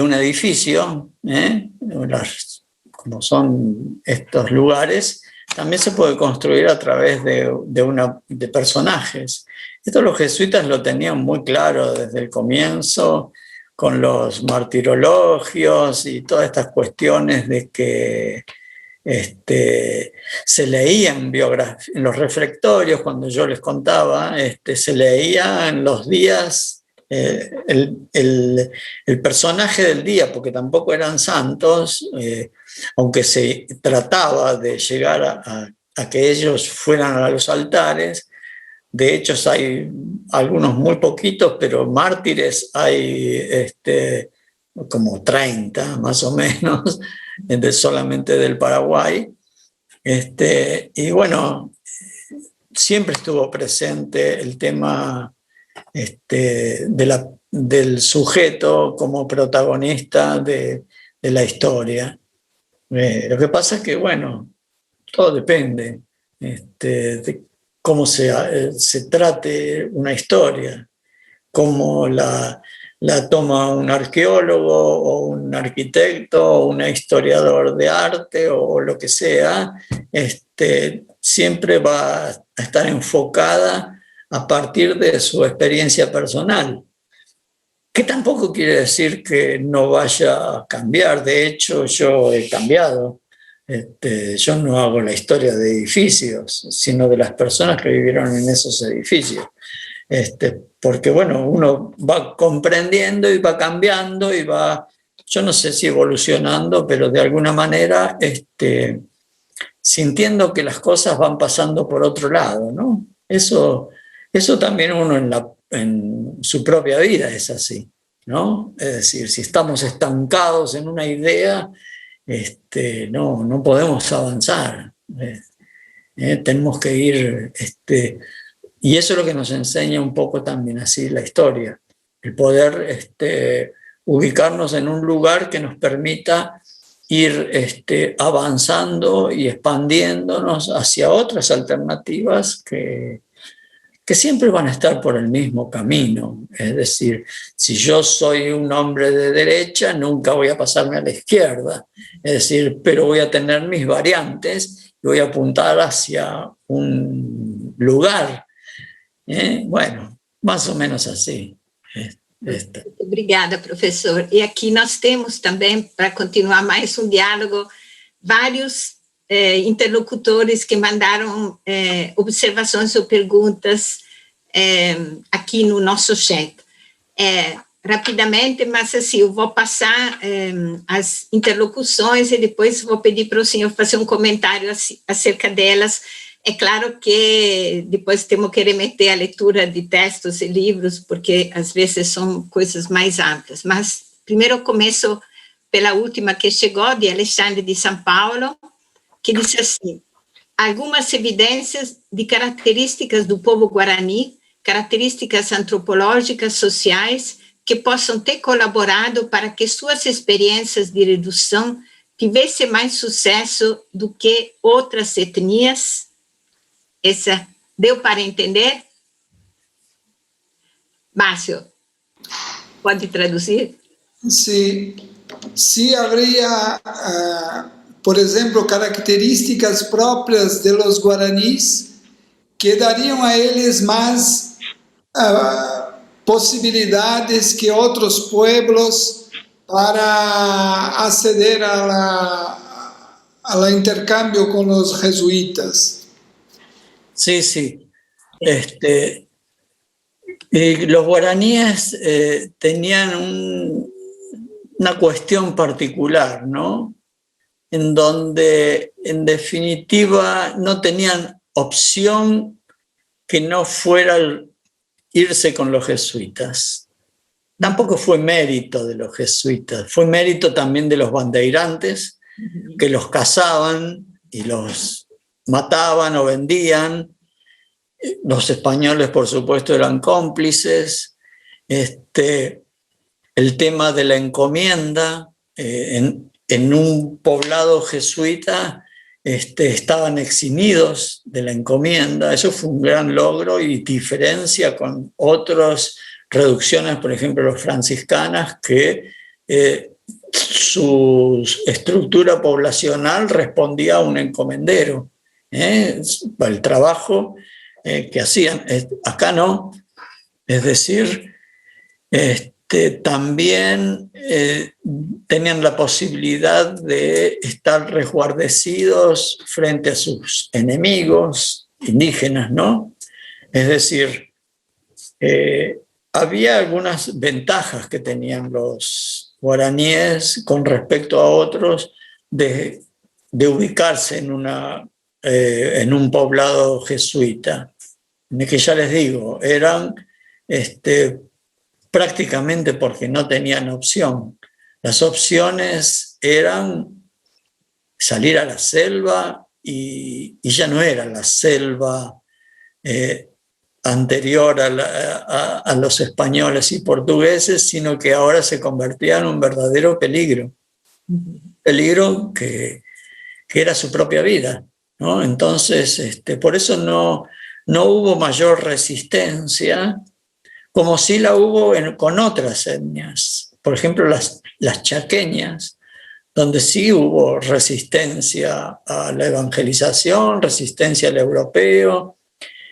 un edificio, como son estos lugares, también se puede construir a través de personajes. Esto los jesuitas lo tenían muy claro desde el comienzo, con los martirologios y todas estas cuestiones de que se leían en los reflectorios, cuando yo les contaba, se leía en los días el personaje del día, porque tampoco eran santos, aunque se trataba de llegar a que ellos fueran a los altares. De hecho, hay algunos muy poquitos, pero mártires hay como 30 más o menos, solamente del Paraguay. Y bueno, siempre estuvo presente el tema del sujeto como protagonista de la historia. Lo que pasa es que, bueno, todo depende de cómo se trate una historia, cómo la toma un arqueólogo o un arquitecto o un historiador de arte o lo que sea, siempre va a estar enfocada a partir de su experiencia personal, que tampoco quiere decir que no vaya a cambiar. De hecho, yo he cambiado. Yo no hago la historia de edificios, sino de las personas que vivieron en esos edificios. porque bueno, uno va comprendiendo y va cambiando y va, yo no sé si evolucionando, pero de alguna manera sintiendo que las cosas van pasando por otro lado, ¿no? Eso también uno en su propia vida es así, ¿no? Es decir, si estamos estancados en una idea, no podemos avanzar. Tenemos que ir, y eso es lo que nos enseña un poco también así la historia, el poder ubicarnos en un lugar que nos permita ir avanzando y expandiéndonos hacia otras alternativas que siempre van a estar por el mismo camino. Es decir, si yo soy un hombre de derecha, nunca voy a pasarme a la izquierda. Es decir, pero voy a tener mis variantes y voy a apuntar hacia un lugar. Bueno, más o menos así. Muito obrigada, professor. E aqui nós temos também, para continuar mais um diálogo, vários interlocutores que mandaram observações ou perguntas aqui no nosso chat. Rapidamente, mas assim, eu vou passar as interlocuções e depois vou pedir para o senhor fazer um comentário acerca delas. É claro que depois temos que remeter a leitura de textos e livros, porque às vezes são coisas mais amplas. Mas primeiro eu começo pela última que chegou, de Alexandre de São Paulo, que diz assim: algumas evidências de características do povo guarani, características antropológicas, sociais, que possam ter colaborado para que suas experiências de redução tivessem mais sucesso do que outras etnias. Essa deu para entender? Márcio, pode traduzir? Sí, sí habría, por ejemplo, características propias de los guaraníes que darían a ellos más posibilidades que otros pueblos para acceder a la intercambio con los jesuitas. Sí. Los guaraníes tenían una cuestión particular, ¿no? En donde, en definitiva, no tenían opción que no fuera irse con los jesuitas. Tampoco fue mérito de los jesuitas, fue mérito también de los bandeirantes, que los cazaban y los mataban o vendían. Los españoles, por supuesto, eran cómplices. El tema de la encomienda, en un poblado jesuita estaban eximidos de la encomienda. Eso fue un gran logro y diferencia con otras reducciones, por ejemplo, los franciscanas, que su estructura poblacional respondía a un encomendero. El trabajo que hacían. Acá no. Es decir, también tenían la posibilidad de estar resguardecidos frente a sus enemigos indígenas, ¿no? Es decir, había algunas ventajas que tenían los guaraníes con respecto a otros de ubicarse en un poblado jesuita, en el que ya les digo, eran prácticamente porque no tenían opción. Las opciones eran salir a la selva y ya no era la selva anterior a los españoles y portugueses, sino que ahora se convertía en un verdadero peligro. Peligro que era su propia vida, ¿no? Entonces, por eso no hubo mayor resistencia, como sí la hubo con otras etnias. Por ejemplo, las chaqueñas, donde sí hubo resistencia a la evangelización, resistencia al europeo.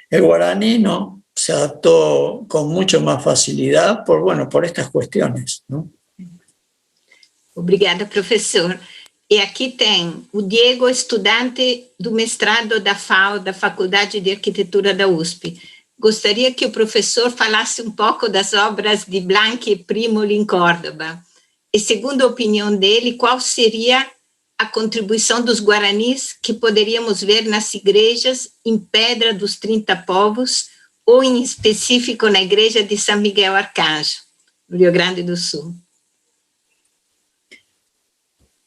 El guaraní no, se adaptó con mucho más facilidad por estas cuestiones, ¿no? Obrigada, professor. E aqui tem o Diego, estudante do mestrado da FAO, da Faculdade de Arquitetura da USP. gostaria que o professor falasse um pouco das obras de Blanchi e Primoli em Córdoba. E, segundo a opinião dele, qual seria a contribuição dos guaranis que poderíamos ver nas igrejas em Pedra dos 30 Povos, ou em específico na igreja de São Miguel Arcanjo, no Rio Grande do Sul?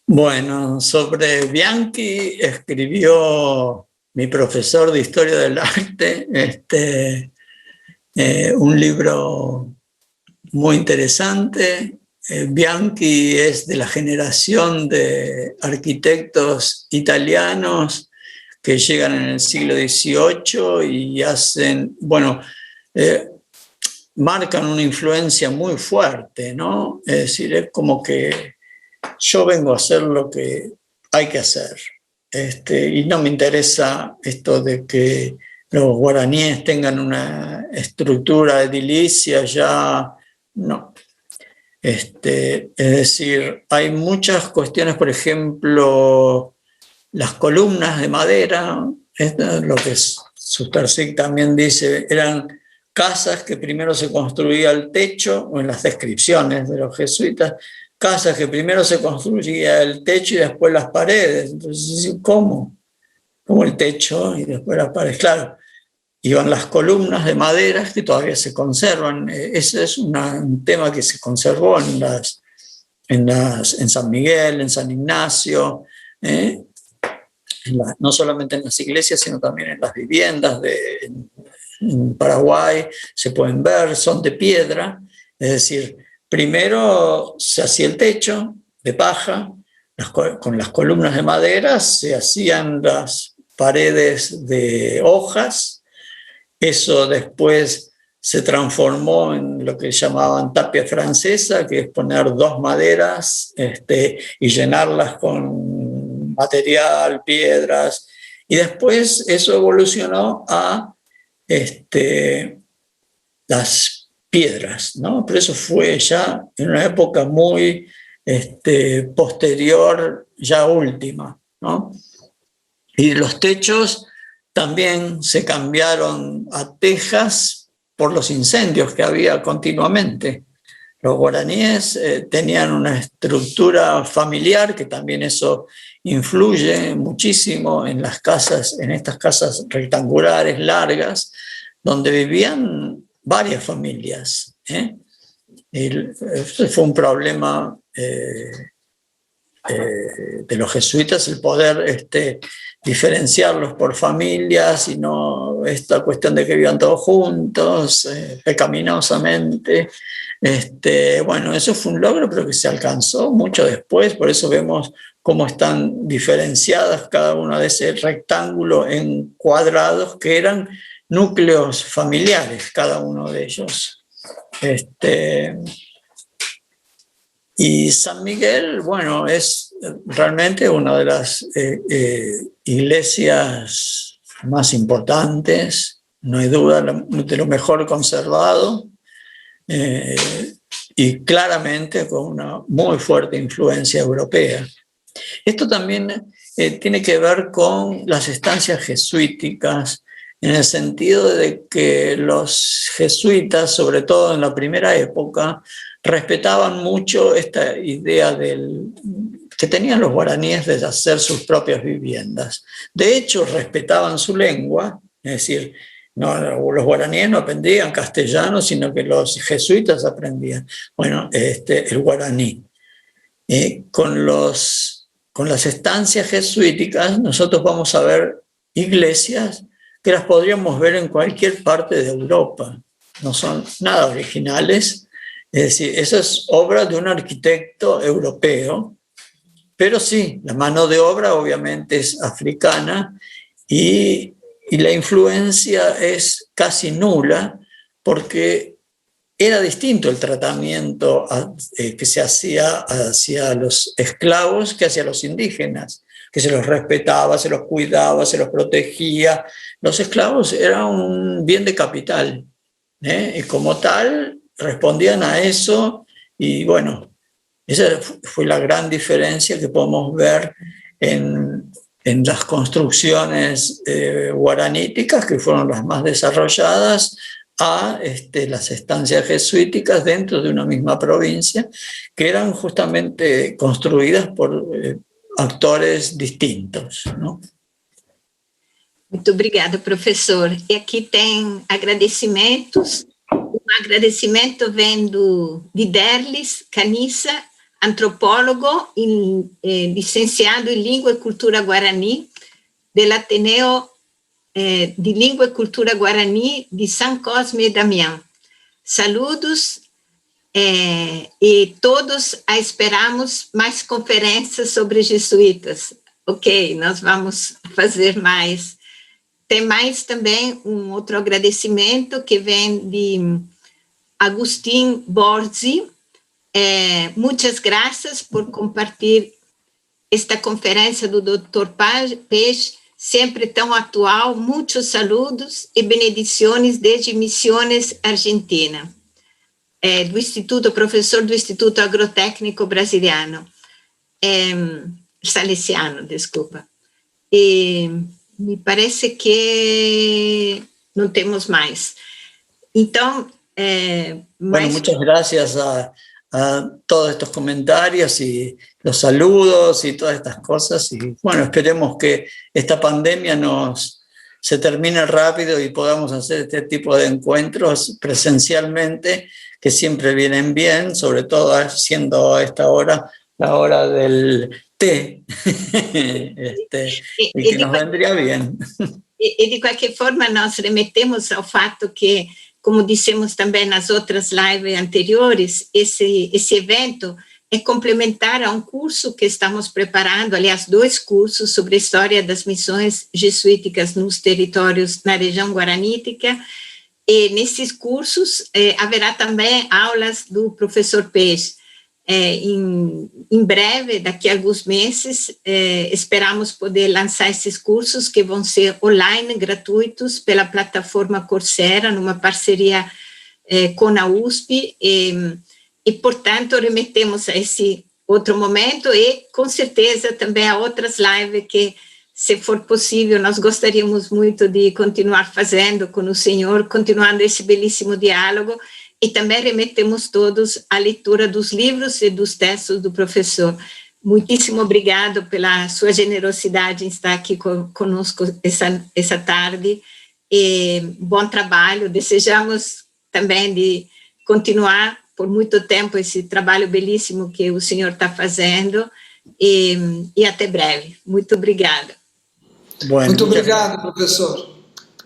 Bueno, sobre Bianchi escribió mi profesor de Historia del Arte un libro muy interesante. Bianchi es de la generación de arquitectos italianos que llegan en el siglo XVIII y hacen, marcan una influencia muy fuerte, ¿no? Es decir, es como que yo vengo a hacer lo que hay que hacer. Y no me interesa esto de que los guaraníes tengan una estructura edilicia, ya no. Es decir, hay muchas cuestiones, por ejemplo, las columnas de madera, lo que Sustersic también dice, eran casas que primero se construía el techo, o en las descripciones de los jesuitas, casas que primero se construía el techo y después las paredes. Entonces, ¿cómo? ¿Cómo el techo y después las paredes? Claro, iban las columnas de madera que todavía se conservan. Ese es un tema que se conservó en San Miguel, en San Ignacio, no solamente en las iglesias, sino también en las viviendas en Paraguay, se pueden ver, son de piedra, es decir, primero se hacía el techo de paja, con las columnas de madera se hacían las paredes de hojas, eso después se transformó en lo que llamaban tapia francesa, que es poner dos maderas y llenarlas con material, piedras, y después eso evolucionó a las piedras, ¿no? Pero eso fue ya en una época muy posterior, ya última, ¿no? Y los techos también se cambiaron a tejas por los incendios que había continuamente. Los guaraníes tenían una estructura familiar, que también eso influye muchísimo en las casas, en estas casas rectangulares largas, donde vivían varias familias. Eso fue un problema de los jesuitas, el poder diferenciarlos por familias y no esta cuestión de que vivían todos juntos, pecaminosamente. Bueno, eso fue un logro, pero que se alcanzó mucho después, por eso vemos cómo están diferenciadas cada una de ese rectángulo en cuadrados que eran núcleos familiares, cada uno de ellos. Y San Miguel, bueno, es realmente una de las iglesias más importantes, no hay duda, de lo mejor conservado, y claramente con una muy fuerte influencia europea. Esto también tiene que ver con las estancias jesuíticas, en el sentido de que los jesuitas, sobre todo en la primera época, respetaban mucho esta idea que tenían los guaraníes de hacer sus propias viviendas. De hecho, respetaban su lengua, es decir, los guaraníes no aprendían castellano, sino que los jesuitas aprendían, el guaraní. Con las estancias jesuíticas nosotros vamos a ver iglesias que las podríamos ver en cualquier parte de Europa. No son nada originales, es decir, esa es obra de un arquitecto europeo, pero sí, la mano de obra obviamente es africana y la influencia es casi nula porque era distinto el tratamiento que se hacía hacia los esclavos que hacia los indígenas, que se los respetaba, se los cuidaba, se los protegía. Los esclavos eran un bien de capital, y como tal respondían a eso, y bueno, esa fue la gran diferencia que podemos ver en en las construcciones guaraníticas, que fueron las más desarrolladas, a las estancias jesuíticas dentro de una misma provincia, que eran justamente construidas por actores distintos, ¿no? Muito obrigada, professor. E aqui tem agradecimentos. Um agradecimento vem de Derlis Canissa, antropólogo e licenciado em Língua e Cultura Guarani, do Ateneu de Língua e Cultura Guarani de São Cosme e Damião. Saludos e todos esperamos mais conferências sobre jesuítas. Ok, nós vamos fazer mais. Tem mais também um outro agradecimento que vem de Agustín Borzi. Muitas graças por compartilhar esta conferência do Dr. Peixe, sempre tão atual. Muitos saludos e benedições desde Misiones, Argentina. Do Instituto, professor do Instituto Agrotécnico Brasiliano. Salesiano, desculpa. E me parece que não temos mais. Então, bueno, muchas gracias a todos estos comentarios y los saludos y todas estas cosas. Y bueno, esperemos que esta pandemia se termine rápido y podamos hacer este tipo de encuentros presencialmente, que siempre vienen bien, sobre todo siendo a esta hora la hora del té, y que nos vendría bien. E de qualquer forma, nós remetemos ao fato que, como dissemos também nas outras lives anteriores, esse evento é complementar a um curso que estamos preparando, aliás, 2 cursos sobre a história das missões jesuíticas nos territórios na região guaranítica. E nesses cursos haverá também aulas do professor Peixe. Em breve, daqui a alguns meses, esperamos poder lançar esses cursos que vão ser online, gratuitos, pela plataforma Coursera, numa parceria com a USP, e, portanto, remetemos a esse outro momento e, com certeza, também a outras lives que, se for possível, nós gostaríamos muito de continuar fazendo com o senhor, continuando esse belíssimo diálogo. E também remetemos todos à leitura dos livros e dos textos do professor. Muitíssimo obrigado pela sua generosidade em estar aqui conosco essa tarde. E bom trabalho. Desejamos também de continuar por muito tempo esse trabalho belíssimo que o senhor está fazendo. E até breve. Muito obrigada. Bueno, muito obrigado, professor.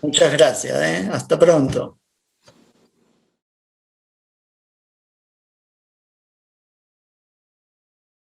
Muchas gracias. Hasta pronto.